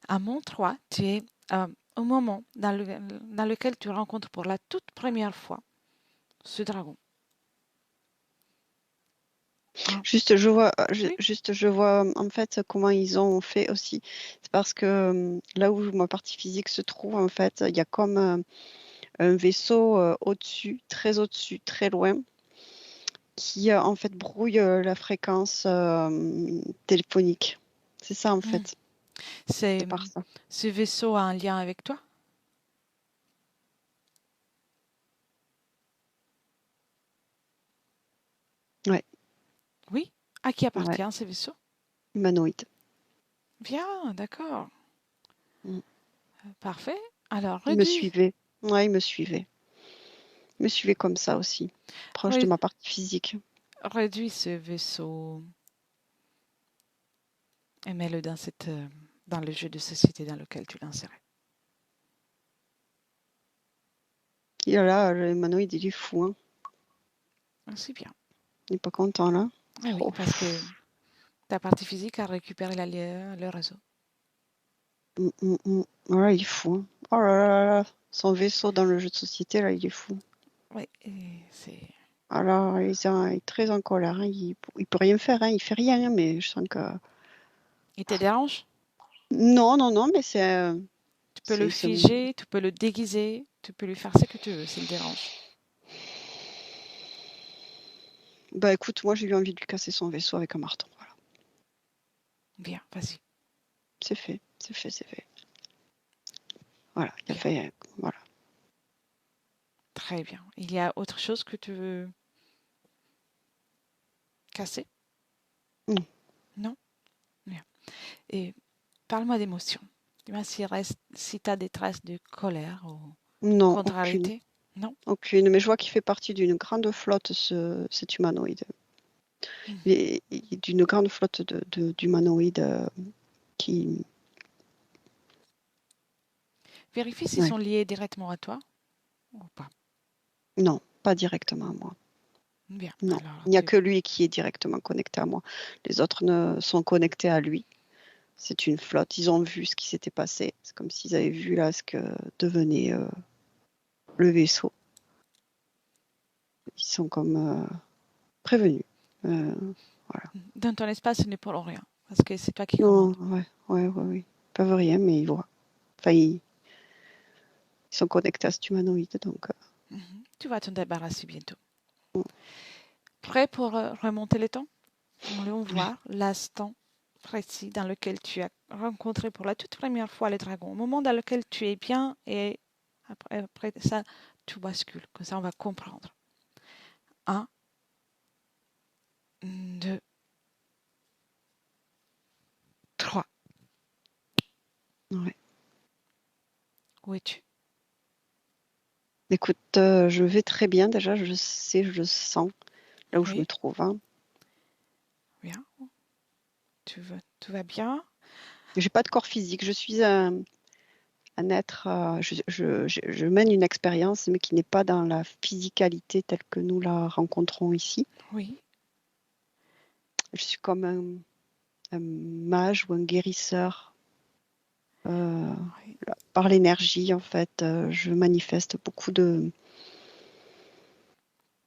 À Mont 3, tu es au moment dans lequel tu rencontres pour la toute première fois ce dragon. Ah, oui, Juste, je vois en fait comment ils ont fait aussi. C'est parce que là où ma partie physique se trouve, en fait, il y a comme un vaisseau au-dessus, très loin, qui en fait brouille la fréquence téléphonique. C'est ça en hmm. fait. C'est C'est par ça. ce vaisseau a un lien avec toi? Ouais, Oui. À qui ouais, appartient ce vaisseau? humanoïde. Bien, d'accord. Mm. Parfait. Alors, Il me réduis, suivait. Ouais, il me suivait. Il me suivait comme ça aussi, proche de ré- ma partie physique. réduis ce vaisseau et mets-le dans le jeu de société dans lequel tu l'insérais. Et là, le humanoïde, il est fou, hein. C'est bien. Il n'est pas content là. Ah oui, Oh. parce que ta partie physique a récupéré le réseau. Voilà, il est fou, hein. Oh là là là là. Son vaisseau dans le jeu de société, là, il est fou. Oui, et c'est. Alors, il est très en colère, hein. Il peut rien faire, hein. Il fait rien, hein, mais je sens que... Il te dérange? Non, non, non, mais Tu peux le c'est figer, tu peux le déguiser, tu peux lui faire ce que tu veux s'il dérange. Bah écoute, moi j'ai eu envie de lui casser son vaisseau avec un marteau. Voilà. Bien, vas-y. C'est fait, c'est fait, c'est fait. Voilà, il a Bien, fait... Voilà. très bien. Il y a autre chose que tu veux casser? Non, Non? Bien. Et parle-moi d'émotions. Dis-moi si tu as des traces de colère ou non, aucune. contrariété. Non? Aucune. Mais je vois qu'il fait partie d'une grande flotte, cet humanoïde. Il est d'une grande flotte d'humanoïdes qui... Vérifie s'ils Ouais. sont liés directement à toi ou pas. Non, pas directement à moi. Bien, Non, alors il n'y a que lui qui est directement connecté à moi. Les autres ne sont connectés à lui. C'est une flotte. Ils ont vu ce qui s'était passé. C'est comme s'ils avaient vu là ce que devenait le vaisseau. Ils sont comme prévenus. Euh, voilà. dans ton espace, ce n'est pour rien, parce que c'est toi qui Non, commandes. ouais, ouais, ouais, ouais. Ils peuvent rien, mais ils voient. Enfin, ils sont connectés à cet humanoïde, donc. Tu vas t'en débarrasser bientôt. Mm. Prêt pour remonter les temps? Allons Ouais. voir l'instant précis dans lequel tu as rencontré pour la toute première fois les dragons. Au moment dans lequel tu es bien et après ça, tout bascule. Comme ça, on va comprendre. Un, deux, trois. Ouais. Où es-tu? Écoute, je vais très bien déjà. Je sais, je sens là où je me Oui, trouve, hein. bien. Tout va bien? J'ai pas de corps physique. Je suis un être. Je mène une expérience, mais qui n'est pas dans la physicalité telle que nous la rencontrons ici. Oui. Je suis comme un mage ou un guérisseur. euh, Oui. Par l'énergie, en fait, je manifeste beaucoup de...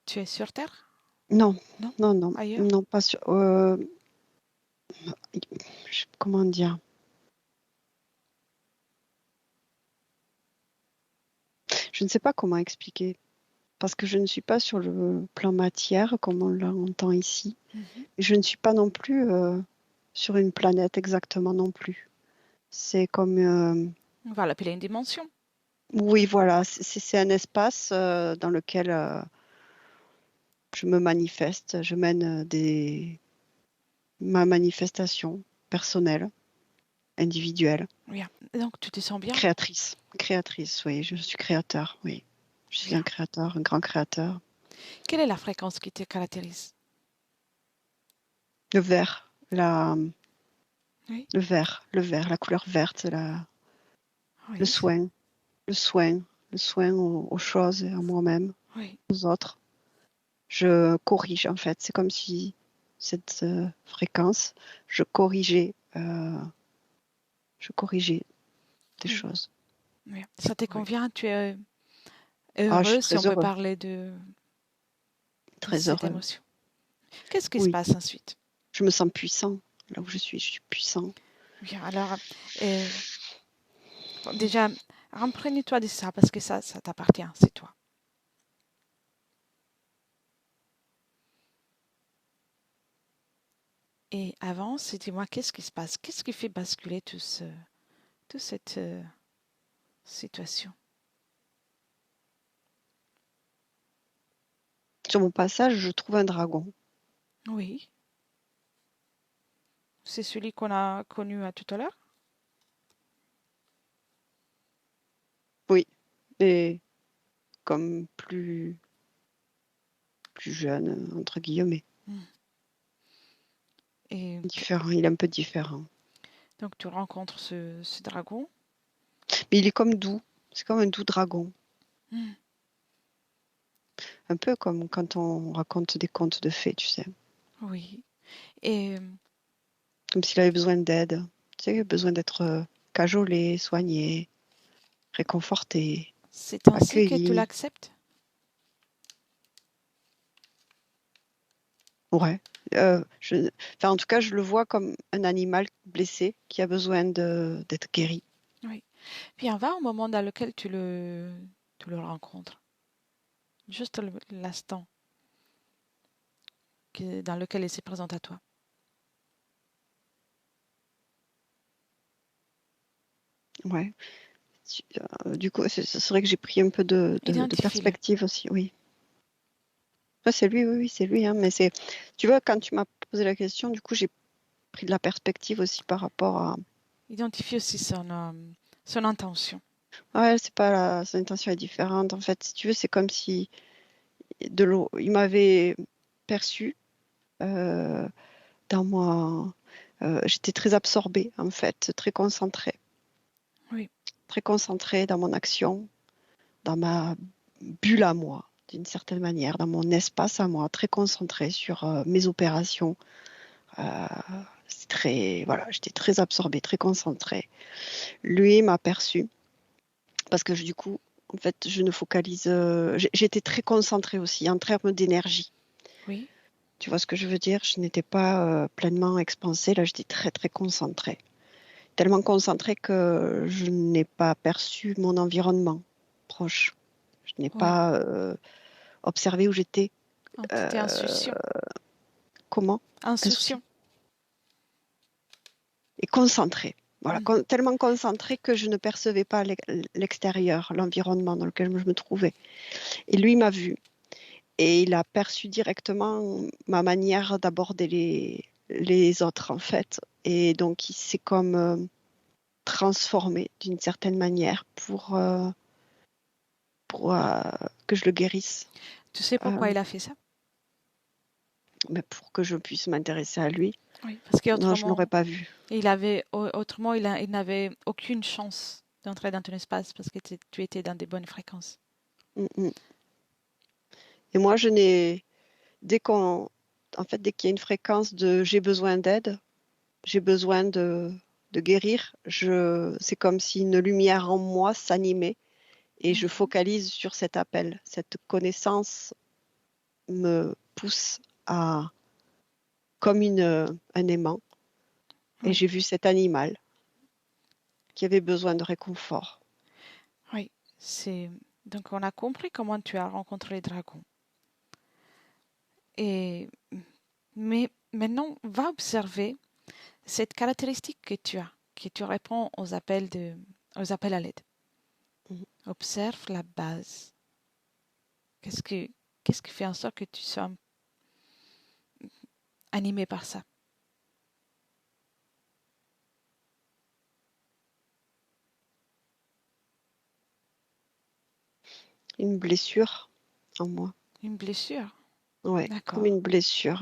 Tu es sur Terre? Non, Non? non, non, Ailleurs? non, pas sur... comment dire? Je ne sais pas comment expliquer, parce que je ne suis pas sur le plan matière, comme on l'entend ici. Mhm. Et je ne suis pas non plus sur une planète exactement non plus. C'est comme... On va l'appeler une dimension. oui, voilà, c'est un espace dans lequel je me manifeste, je mène ma manifestation personnelle. individuelle. Bien. Donc, tu te sens bien? Créatrice, oui, je suis créateur, oui. Je suis un Bien. créateur, un grand créateur. Quelle est la fréquence qui te caractérise? Le vert, Oui, le vert, la couleur verte, le oui, soin, le soin, le soin aux choses et à moi-même, oui. aux autres. Je corrige, en fait. C'est comme si cette fréquence, je corrigeais, euh, je corrigeais des Oui, choses. oui. Ça te Oui. convient? Tu es Ah, je suis heureux, si on très peut heureux, parler de très cette heureux. émotion. Qu'est-ce qui se Oui, passe ensuite? je me sens puissant. Là où je suis puissant. Bien, alors, euh, bon, déjà, imprègne-toi de ça parce que ça t'appartient, c'est toi. Et avance et dis-moi, qu'est-ce qui se passe? Qu'est-ce qui fait basculer toute cette situation? Sur mon passage, je trouve un dragon. Oui, c'est celui qu'on a connu à tout à l'heure? Oui, mais comme plus jeune, entre guillemets. Hmm. Et Différent, il est un peu différent. donc tu rencontres ce dragon. Mais il est comme doux. C'est comme un doux dragon. Hmm. Un peu comme quand on raconte des contes de fées, tu sais. Oui. Et Comme s'il avait besoin d'aide. Tu sais, besoin d'être cajolé, soigné, réconforté, c'est ainsi que tu accueilli. l'acceptes? Ouais. Enfin, en tout cas, je le vois comme un animal blessé qui a besoin d'être guéri. Oui. Bien, va au moment dans lequel tu le rencontres. Juste l'instant dans lequel il se présente à toi. Ouais. Du coup, c'est vrai que j'ai pris un peu de Identifie-le. perspective aussi, oui. Ouais, c'est lui, oui, oui, c'est lui, hein, mais tu vois, quand tu m'as posé la question, du coup, j'ai pris de la perspective aussi par rapport à, Identifie aussi son intention. ouais, c'est pas son intention est différente. En fait, si tu veux, c'est comme si de l'eau, il m'avait perçu euh, dans moi, j'étais très absorbée, en fait, Oui, très concentrée dans mon action, dans ma bulle à moi, d'une certaine manière, dans mon espace à moi, très concentrée sur mes opérations. Euh, c'est très, voilà, j'étais très absorbée, très concentrée. Lui m'a perçu parce que du coup, en fait, je ne focalise. J'étais très concentrée aussi en termes d'énergie. oui, Tu vois ce que je veux dire? Je n'étais pas pleinement expansée. Là, j'étais très, très concentrée. Tellement concentrée que je n'ai pas perçu mon environnement proche. Je n'ai oui. pas observé où j'étais. Donc, tu étais euh, insouciant. comment? Insouciant. Insouciant. Et concentrée. Voilà, Mhm. tellement concentrée que je ne percevais pas l'extérieur, l'environnement dans lequel je me trouvais. Et lui m'a vu et il a perçu directement ma manière d'aborder les autres, en fait. Et donc, il s'est comme transformé d'une certaine manière pour que je le guérisse, Tu sais euh, pourquoi il a fait ça? mais pour que je puisse m'intéresser à lui. Oui, parce Sinon, je ne l'aurais qu'autrement, pas vu. autrement, il n'avait aucune chance d'entrer dans ton espace parce que tu étais dans des bonnes fréquences. Mm, mm. Et moi, je n'ai, dès qu'on, en fait, dès qu'il y a une fréquence de j'ai besoin d'aide, j'ai besoin de guérir, c'est comme si une lumière en moi s'animait et je Mhm. focalise sur cet appel. Cette connaissance me pousse à, comme un aimant, et Oui, j'ai vu cet animal qui avait besoin de réconfort. oui. C'est donc on a compris comment tu as rencontré les dragons. Et mais maintenant, va observer cette caractéristique que tu réponds aux appels à l'aide. Mhm. Observe la base. Qu'est-ce que, qu'est-ce qui fait en sorte que tu sois animé par ça? une blessure en moi. Une blessure. Ouais, comme D'accord. une blessure,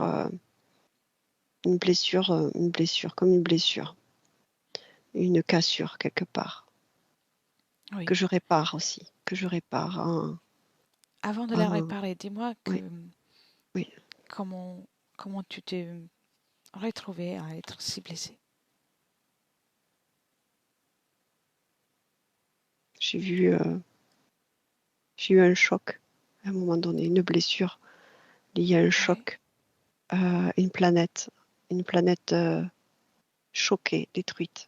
comme une blessure, une cassure quelque part, Oui. que je répare aussi, que je répare. Avant de la réparer, dis-moi que Oui, oui. comment, comment tu t'es retrouvé à être si blessé. J'ai vu, j'ai eu un choc à un moment donné, une blessure liée à un Oui. choc, une planète choquée, détruite,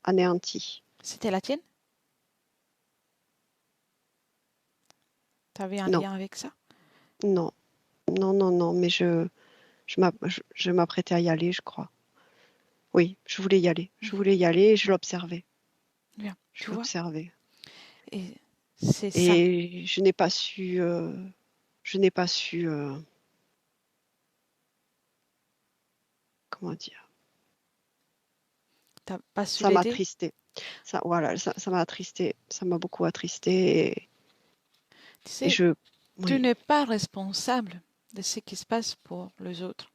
anéantie. C'était la tienne? Tu avais un Non, lien avec ça? non, non, mais je m'apprêtais à y aller, je crois. Oui, je voulais y aller. Je Mhm. voulais y aller et je l'observais. Bien. Je Tu vois? l'observais. Et c'est ça. Et je n'ai pas su, comment dire, T'as pas su ça m'a l'aider? attristé. Ça, voilà, ça m'a attristé. Ça m'a beaucoup attristé. Tu Et sais, tu oui, n'es pas responsable de ce qui se passe pour les autres.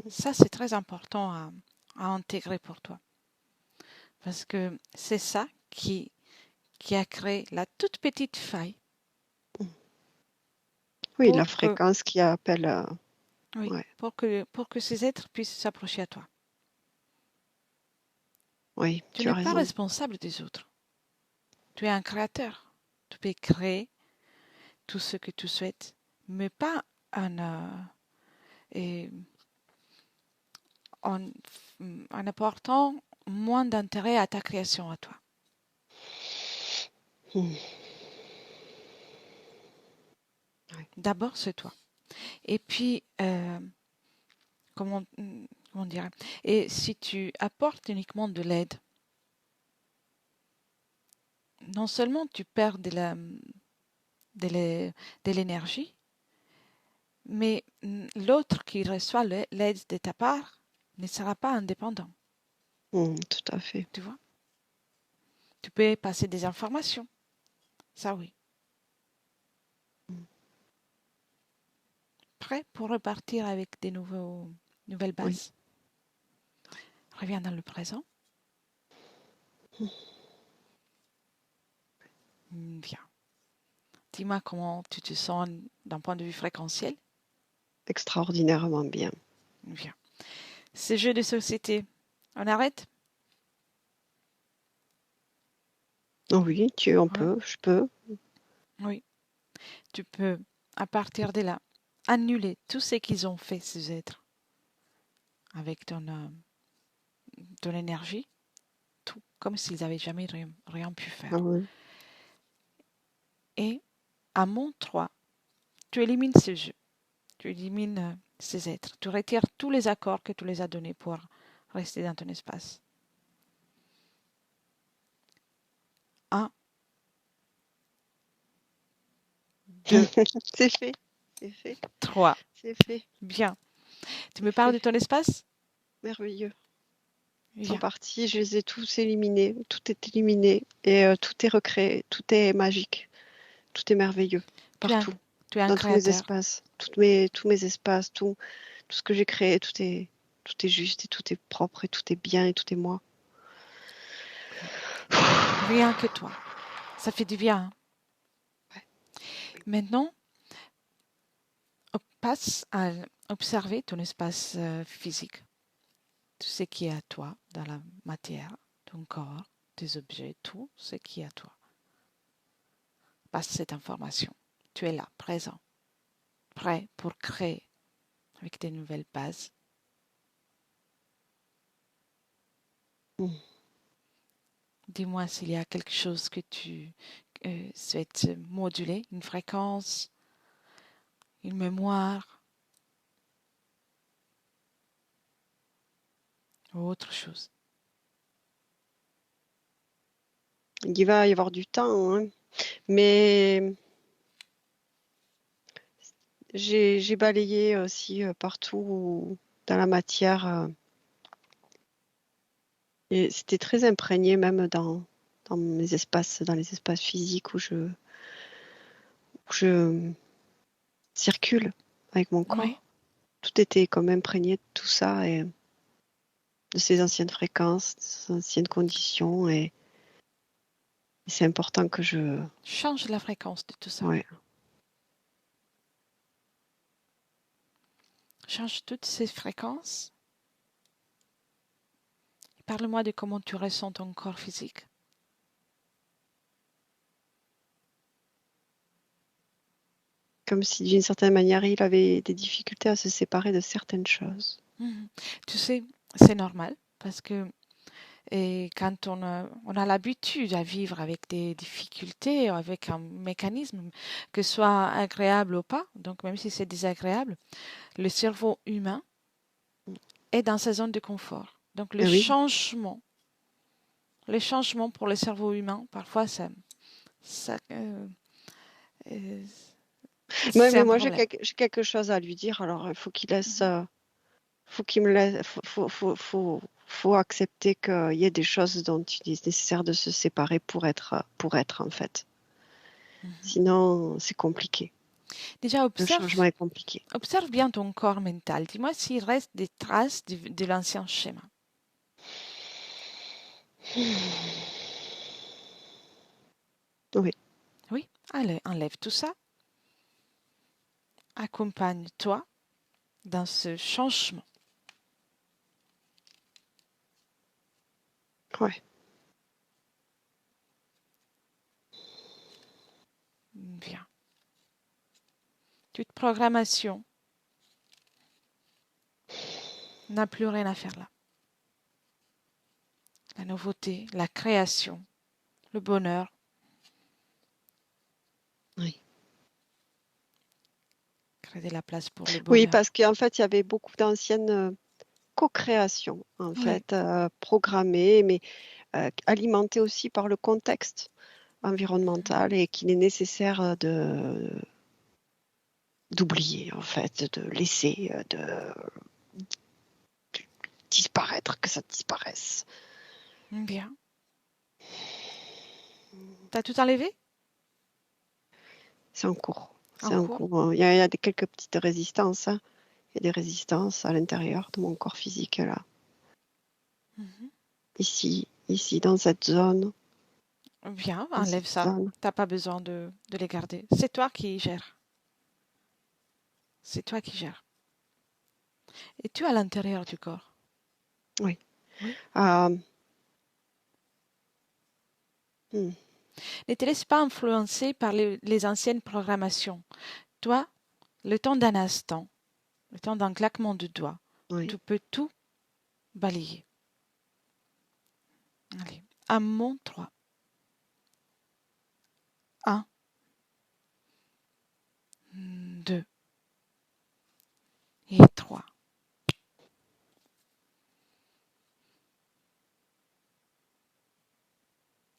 Ça, c'est très important à intégrer pour toi. Parce que c'est ça qui a créé la toute petite faille oui, la pour que, fréquence qui appelle. oui, Ouais, pour que ces êtres puissent s'approcher à toi. oui, Tu tu as n'es pas raison. responsable des autres. Tu es un créateur. Tu peux créer tout ce que tu souhaites, mais pas en, et en, en apportant moins d'intérêt à ta création à toi. Hmm, ouais. D'abord, c'est toi. Et puis, comment, comment dire, et si tu apportes uniquement de l'aide, non seulement tu perds de l'énergie, mais l'autre qui reçoit l'aide de ta part ne sera pas indépendant. Tout à fait. Tu vois? Tu peux passer des informations. Ça oui. Prêt pour repartir avec des nouvelles Oui. bases. Reviens dans le présent. Bien. Dis-moi comment tu te sens d'un point de vue fréquentiel. Extraordinairement bien. Bien. Ces jeux de société, on arrête? Oui, on Oui. peut, je peux. Oui. Tu peux, à partir de là, annuler tout ce qu'ils ont fait, ces êtres, avec ton énergie, tout, comme s'ils n'avaient jamais rien pu Ah faire. oui. Et à mon 3, tu élimines ce jeu, tu élimines ces êtres, tu retires tous les accords que tu les as donnés pour rester dans ton espace. 1, 2, C'est fait. C'est fait. 3. C'est fait. Bien. Tu C'est me parles de fait. ton espace? Merveilleux. Ils sont Bien. partis, je les ai tous éliminés. Tout est éliminé et tout est recréé. Tout est magique. Tout est merveilleux. Tu es un, Partout. tu es un Dans tous mes créateur. espaces. Tous mes espaces. Tout ce que j'ai créé. Tout est juste et tout est propre et tout est bien et tout est moi. Bien. Rien que toi. Ça fait du bien. Hein. Ouais. Maintenant, passe à observer ton espace physique, tout ce qui est à toi dans la matière, ton corps, tes objets, tout ce qui est à toi. Passe cette information. Tu es là, présent, prêt pour créer avec des nouvelles bases. Mm. Dis-moi s'il y a quelque chose que tu souhaites moduler, une fréquence, une mémoire ou autre chose. Il va y avoir du temps, hein. Mais j'ai balayé aussi partout dans la matière. Et c'était très imprégné même dans dans les espaces physiques où je circule avec mon corps. Oui. Tout était comme imprégné de tout ça et de ces anciennes fréquences, de ces anciennes conditions. Et c'est important que je... Change la fréquence de tout ça. Ouais. Change toutes ces fréquences. Parle-moi de comment tu ressens ton corps physique. Comme si d'une certaine manière, il avait des difficultés à se séparer de certaines choses. Tu sais, c'est normal parce que quand on a l'habitude à vivre avec des difficultés, avec un mécanisme, que ce soit agréable ou pas, donc même si c'est désagréable, le cerveau humain est dans sa zone de confort. Donc Ah oui. les changements pour le cerveau humain, parfois ça Ouais, c'est mais un moi, j'ai problème. quelque chose à lui dire. Alors, il faut qu'il laisse... faut qu'il me laisse... faut accepter qu'il y ait des choses dont il est nécessaire de se séparer pour être en fait. Sinon, c'est compliqué. Déjà, Le changement est compliqué. observe bien ton corps mental. Dis-moi s'il reste des traces de l'ancien schéma. Oui. Oui, allez, enlève tout ça. Accompagne-toi dans ce changement. Ouais. Bien. Toute programmation n'a plus rien à faire là. La nouveauté, la création, le bonheur. Oui. Créer de la place pour le Oui, bonheur. parce qu'en fait, il y avait beaucoup d'anciennes co-créations, en Oui. fait, programmées, mais alimentées aussi par le contexte environnemental et qu'il est nécessaire d'oublier, en fait, de laisser, de disparaître, que ça disparaisse. Bien. T'as tout enlevé? C'est en cours. En C'est en cours? cours. Il y a quelques petites résistances, hein. Il y a des résistances à l'intérieur de mon corps physique, là. Ici, dans cette zone. Bien, Dans enlève cette ça. zone. T'as pas besoin de les garder. C'est toi qui gères. C'est toi qui gères. Et tu es à l'intérieur du corps. Oui. Oui. Euh, hmm, Ne te laisse pas influencer par les anciennes programmations. Toi, le temps d'un instant, le temps d'un claquement de doigts, oui. tu peux tout balayer. Allez, un mot 3. 1, 2 et 3.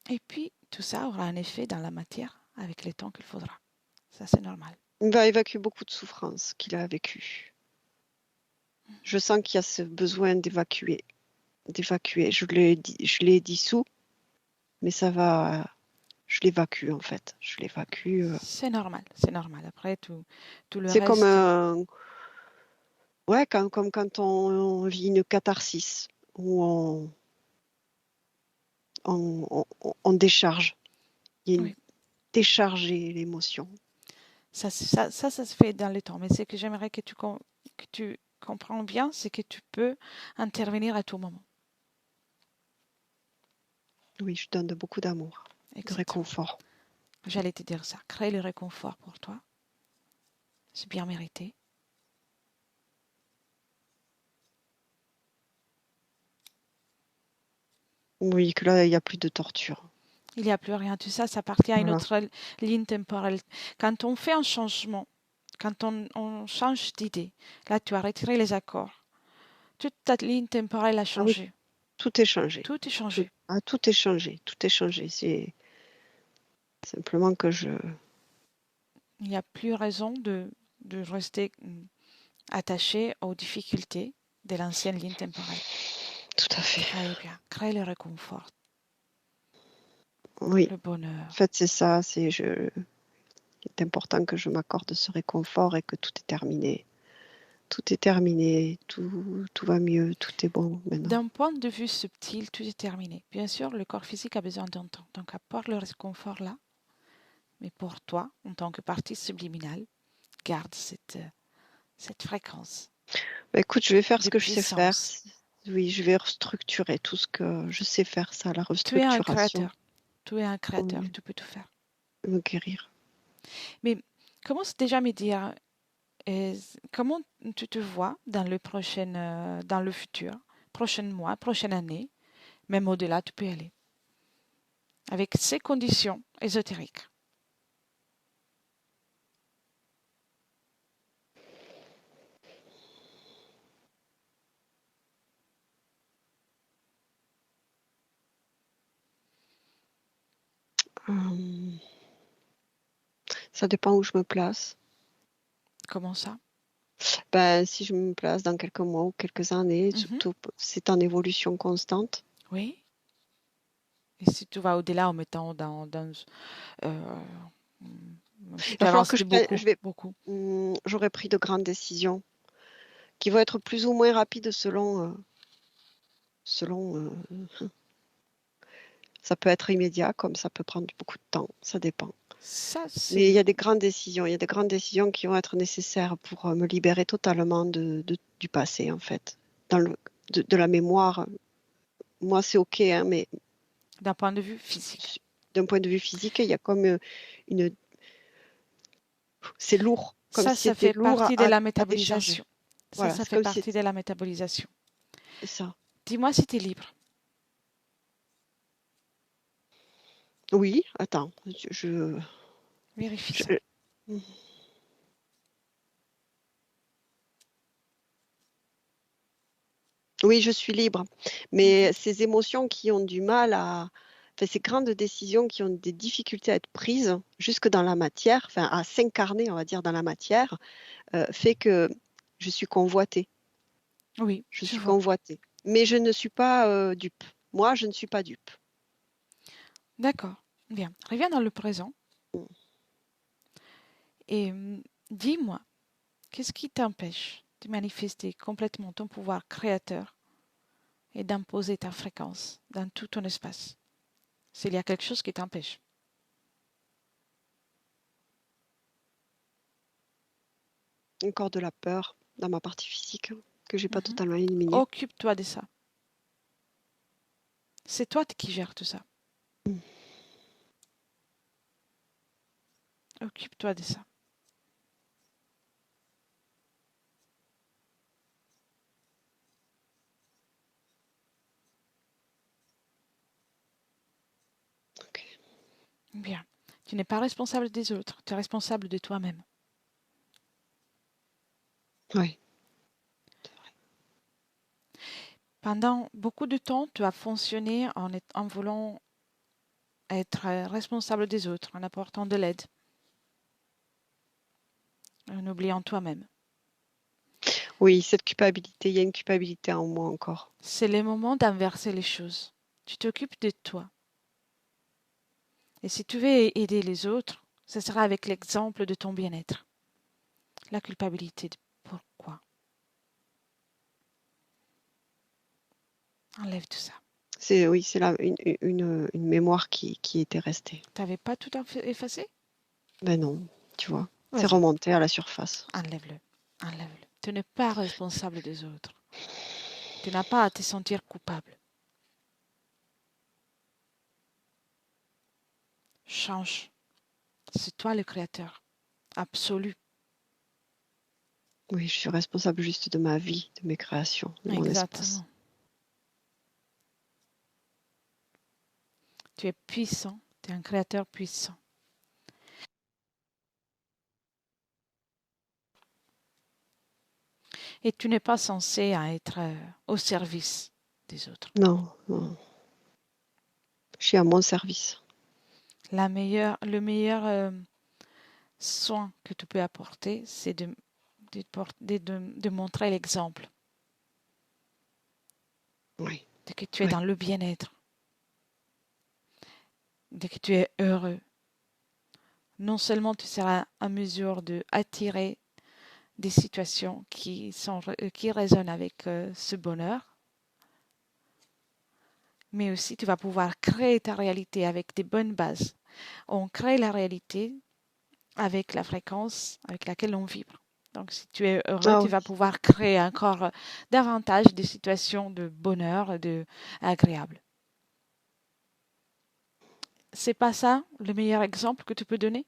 Et puis, tout ça aura un effet dans la matière avec le temps qu'il faudra. Ça, c'est normal. Il va évacuer beaucoup de souffrances qu'il a vécues. Je sens qu'il y a ce besoin d'évacuer. Je l'ai dissous, mais ça va. Je l'évacue en fait. Je l'évacue. C'est normal, c'est normal. Après, tout le C'est comme reste, un. Ouais, comme quand on vit une catharsis, où on décharge. Il y a une oui, décharger l'émotion. ça se fait dans le temps. Mais ce que j'aimerais que tu comprends bien, c'est que tu peux intervenir à tout moment. Oui, je donne beaucoup d'amour, de Exactement. réconfort. J'allais te dire ça. Crée le réconfort pour toi. C'est bien mérité. Oui, que là, il n'y a plus de torture. Il n'y a plus rien. Tout ça, ça appartient à une Voilà. autre ligne temporelle. Quand on fait un changement, quand on change d'idée, là, tu as retiré les accords. Toute ta ligne temporelle a Ah oui, changé. tout est changé. Tout est changé. Tout est changé. Tout est changé. C'est simplement que je. Il n'y a plus raison de rester attaché aux difficultés de l'ancienne ligne temporelle. Tout à fait. Très bien. Crée le réconfort. Oui, le en bonheur. fait, c'est ça. Il est important que je m'accorde ce réconfort et que tout est terminé. Tout est terminé, tout va mieux, tout est bon maintenant. D'un point de vue subtil, tout est terminé. Bien sûr, le corps physique a besoin d'un temps. Donc, apporte le réconfort là. Mais pour toi, en tant que partie subliminale, garde cette fréquence Bah, écoute, je vais faire ce de que je sais faire. puissance. Oui, je vais restructurer tout ce que je sais faire, ça, la Tu es un restructuration. créateur. Tu es un créateur. Oui, Tu peux tout faire. me guérir. Mais commence déjà à me dire comment tu te vois dans le futur, prochain mois, prochaine année, même au-delà, tu peux y aller. Avec ces conditions ésotériques. Hum, Ça dépend où je me place. Comment ça? Ben, si je me place dans quelques mois ou quelques années, Mhm. surtout, c'est en évolution constante. Oui. Et si tu vas au-delà en mettant dans euh, une Il va falloir espérance que de beaucoup, beaucoup. j'aurai pris de grandes décisions qui vont être plus ou moins rapides selon, ça peut être immédiat, comme ça peut prendre beaucoup de temps, ça dépend. Ça, Mais il y c'est a des grandes décisions, il y a des grandes décisions qui vont être nécessaires pour me libérer totalement du passé, en fait, de la mémoire. Moi, c'est OK, hein, mais d'un point de vue physique. d'un point de vue physique, il y a comme une, c'est lourd, comme si Ça c'était fait lourd partie de la à décharger. métabolisation. Voilà, Ça c'est fait comme si partie de la métabolisation. c'est ça. Dis-moi si tu es libre. Oui, attends, Vérifie ça. je- oui, je suis libre. Ok. Mais ces émotions qui ont du mal enfin, ces grandes décisions qui ont des difficultés à être prises jusque dans la matière, enfin, à s'incarner, on va dire, dans la matière, fait que je suis convoitée. Oui, Je je suis vois. convoitée. Mais je ne suis pas dupe. Moi, je ne suis pas dupe. D'accord. Bien. Reviens dans le présent et dis-moi, qu'est-ce qui t'empêche de manifester complètement ton pouvoir créateur et d'imposer ta fréquence dans tout ton espace? S'il y a quelque chose qui t'empêche. Encore de la peur dans ma partie physique que j'ai pas Mhm. totalement éliminée. Occupe-toi de ça. C'est toi qui gères tout ça. Occupe-toi de ça. Ok. Bien. Tu n'es pas responsable des autres, tu es responsable de toi-même. Oui, Pendant beaucoup de temps, tu as fonctionné en voulant être responsable des autres, en apportant de l'aide, en oubliant toi-même. oui, cette culpabilité, il y a une culpabilité en moi encore. C'est le moment d'inverser les choses. Tu t'occupes de toi. Et si tu veux aider les autres, ce sera avec l'exemple de ton bien-être. La culpabilité, pourquoi? Enlève tout ça. Oui, c'est là une mémoire qui était restée. Tu n'avais pas tout effacé? Ben non, tu vois, c'est Vas-y, remonté à la surface. enlève-le. Enlève-le. Tu n'es pas responsable des autres. Tu n'as pas à te sentir coupable. Change. C'est toi le créateur absolu. Oui, je suis responsable juste de ma vie, de mes créations, de mon espace. Exactement. Tu es puissant. Tu es un créateur puissant. Et tu n'es pas censé être au service des autres. Non, non, je suis à mon service. Le meilleur soin que tu peux apporter, c'est de montrer l'exemple, Oui, de que tu es oui, dans le bien-être. dès que tu es heureux, non seulement tu seras en mesure de attirer des situations qui résonnent avec ce bonheur, mais aussi tu vas pouvoir créer ta réalité avec des bonnes bases. On crée la réalité avec la fréquence avec laquelle on vibre. Donc, si tu es heureux, Ah tu oui, vas pouvoir créer encore davantage de situations de bonheur, de agréables. C'est pas ça le meilleur exemple que tu peux donner?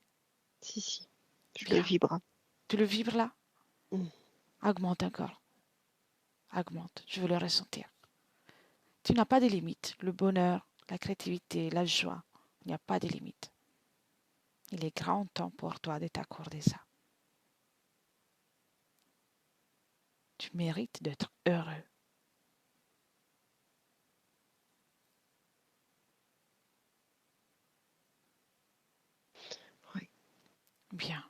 si, je le Bien. vibre. Tu le vibres là? Mm. Augmente encore. Augmente. Je veux le ressentir. Tu n'as pas de limites. Le bonheur, la créativité, la joie, il n'y a pas de limites. Il est grand temps pour toi de t'accorder ça. Tu mérites d'être heureux. Ouais. Bien.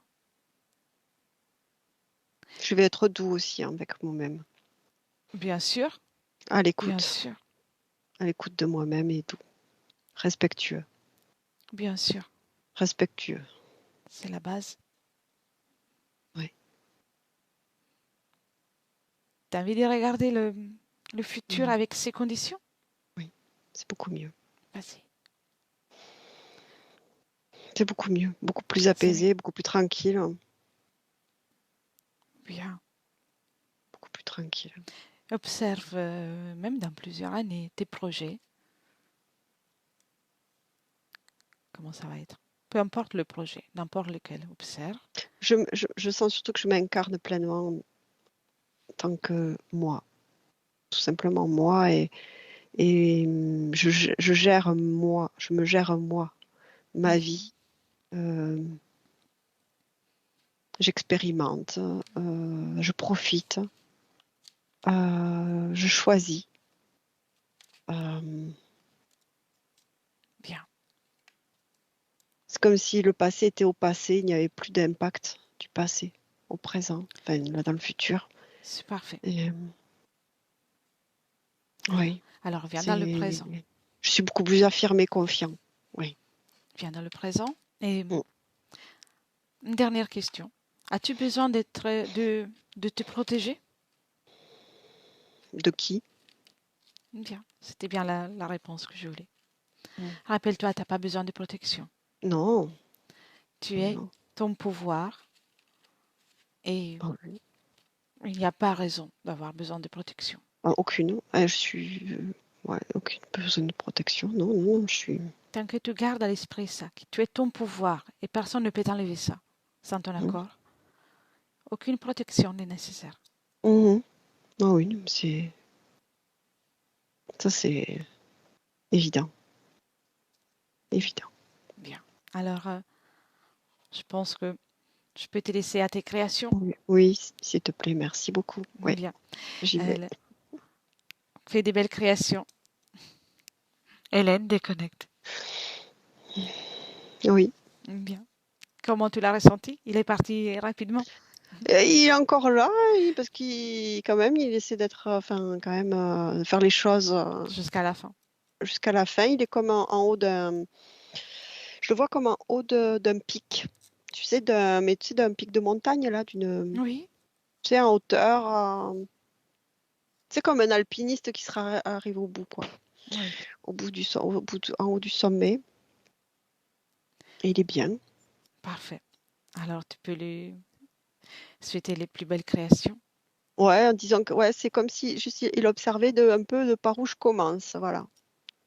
Je vais être doux aussi avec moi-même. Bien sûr. À Bien l'écoute. sûr. À l'écoute de moi-même et doux. Respectueux. Bien sûr. Respectueux. C'est la base. Ouais. T'as envie de regarder le futur Mhm. avec ces conditions? Oui, c'est beaucoup mieux. Vas-y. C'est beaucoup mieux. Beaucoup plus C'est mieux. apaisé, beaucoup plus tranquille. Bien. Beaucoup plus tranquille. Observe, même dans plusieurs années, tes projets. Comment ça va être? Peu importe le projet, n'importe lequel. Observe. Je sens surtout que je m'incarne pleinement en tant que moi. Tout simplement moi je gère moi. Je me gère moi. Ma Mhm. vie. J'expérimente. Je profite. Je choisis. Euh, Bien. c'est comme si le passé était au passé, il n'y avait plus d'impact du passé au présent, enfin là dans le futur. C'est parfait. Et, Alors, oui, alors, viens dans le c'est, présent. je suis beaucoup plus affirmée, confiant. Oui. Viens dans le présent. Et Mm. une dernière question. As-tu besoin de te protéger? De qui? Bien. C'était bien la réponse que je voulais. Mm. Rappelle-toi, tu n'as pas besoin de protection. Non, Tu non, es non. ton pouvoir et Ah oui. il n'y a pas raison d'avoir besoin de protection. Ah, aucune. Ah, je suis, ouais, aucune besoin de protection. Non, non, je suis. Tant que tu gardes à l'esprit ça, que tu es ton pouvoir et personne ne peut t'enlever ça sans ton Mm. accord, aucune protection n'est nécessaire. Mhm. Ah oui, ça c'est évident, évident. Bien. Alors, je pense que je peux te laisser à tes créations. Oui, oui, s'il te plaît, merci beaucoup. Oui, Bien. j'y vais. Elle fait des belles créations. Hélène déconnecte. Oui. Bien. Comment tu l'as ressenti? Il est parti rapidement Il est encore là, parce qu'il, quand même, il essaie d'être, enfin, quand même, de faire les choses jusqu'à la fin. jusqu'à la fin. Il est comme en haut d'un, je le vois comme en haut d'un pic. Mais tu sais, d'un pic de montagne, là, Oui. tu sais, en hauteur. C'est comme un alpiniste qui sera arrivé au bout, quoi. Oui. En haut du sommet. Et il est bien. Parfait. Alors, tu peux lui souhaiter les plus belles créations. Ouais, en disant que ouais, c'est comme si juste il observait un peu de par où je commence. Voilà.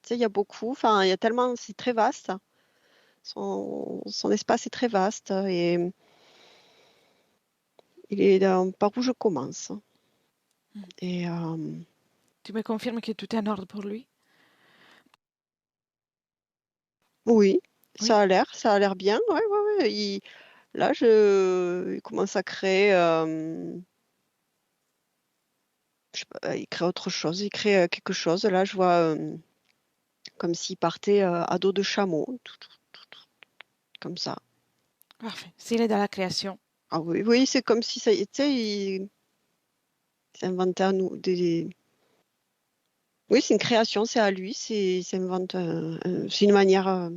Tu sais, il y a beaucoup, enfin, il y a tellement, c'est très vaste. Son espace est très vaste et il est dans, par où je commence. Hmm. Et Tu me confirmes que tout est en ordre pour lui? oui, Oui. ça a l'air bien. Ouais, ouais, ouais. Là, il commence à créer, je sais pas, il crée autre chose, il crée quelque chose. Là, je vois comme s'il partait à dos de chameau, comme ça. Parfait. S'il est dans la création, Ah oui, oui, c'est comme si ça, tu sais, il s'inventait oui, c'est une création, c'est à lui, c'est il s'invente c'est une manière.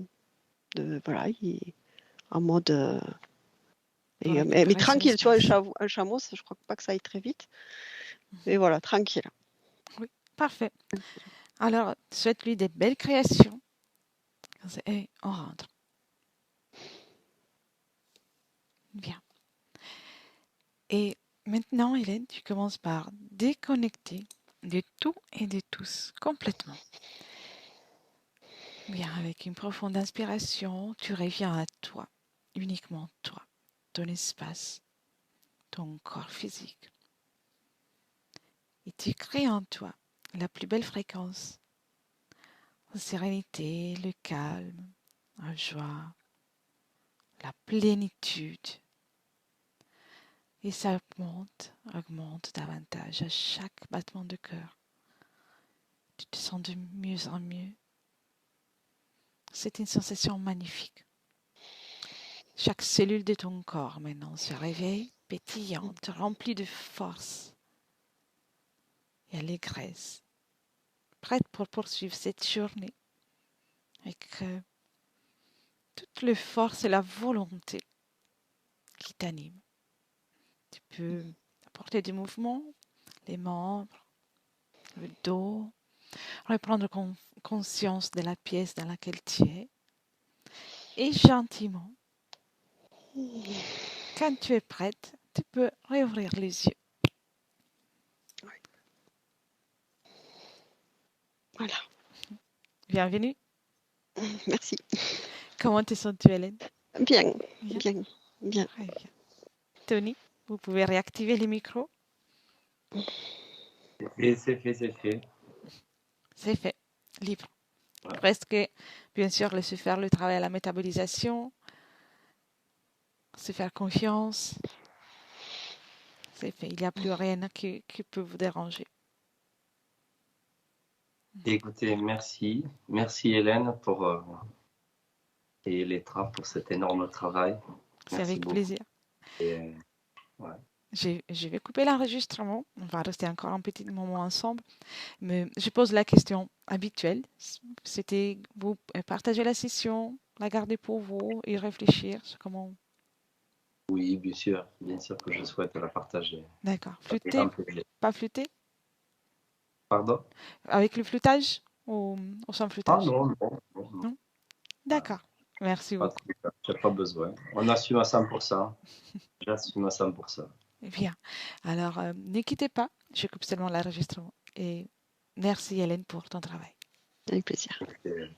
voilà, en mode. Pour Mais récupérer son tranquille, tu vois, espace. un chameau, je crois pas que ça aille très vite. Mais voilà, tranquille. Oui, parfait. Alors, souhaite-lui des belles créations. Et on rentre. Bien. Et maintenant, Hélène, tu commences par déconnecter de tout et de tous, complètement. Bien, avec une profonde inspiration, tu reviens à toi, uniquement toi, ton espace, ton corps physique. Et tu crées en toi la plus belle fréquence, la sérénité, le calme, la joie, la plénitude. Et ça augmente davantage à chaque battement de cœur. Tu te sens de mieux en mieux. C'est une sensation magnifique. Chaque cellule de ton corps maintenant se réveille pétillante, remplie de force et allégresse, prête pour poursuivre cette journée avec toute la force et la volonté qui t'animent. Tu peux apporter du mouvement, les membres, le dos, reprendre conscience de la pièce dans laquelle tu es et gentiment, quand tu es prête, tu peux réouvrir les yeux. Voilà. Bienvenue. Merci. Comment te sens-tu, Hélène? Bien, Bien. bien, bien. Très bien. Tony, vous pouvez réactiver les micros. Et c'est fait. C'est fait. Libre. Voilà. Il reste que, bien sûr, laisser faire le travail à la métabolisation, se faire confiance. C'est fait. Il n'y a plus rien qui peut vous déranger. Écoutez, merci. Merci Hélène et Letra pour cet énorme travail. C'est Merci avec beaucoup. plaisir. Et, ouais. Je vais couper l'enregistrement. On va rester encore un petit moment ensemble. Mais je pose la question habituelle. C'était vous partager la session, la garder pour vous, y réfléchir. Comment? Oui, bien sûr que je souhaite la partager. D'accord. Avec Flûter, grand plaisir. pas flûter? Pardon? Avec le flûtage ou sans Ah flûtage? non. Non? D'accord. Merci Pas beaucoup. de j'ai pas besoin. On assume à 100%. J'assume à 100%. Bien. Alors, ne quittez pas. Je coupe seulement l'enregistrement. Et merci Hélène pour ton travail. Avec plaisir. Et,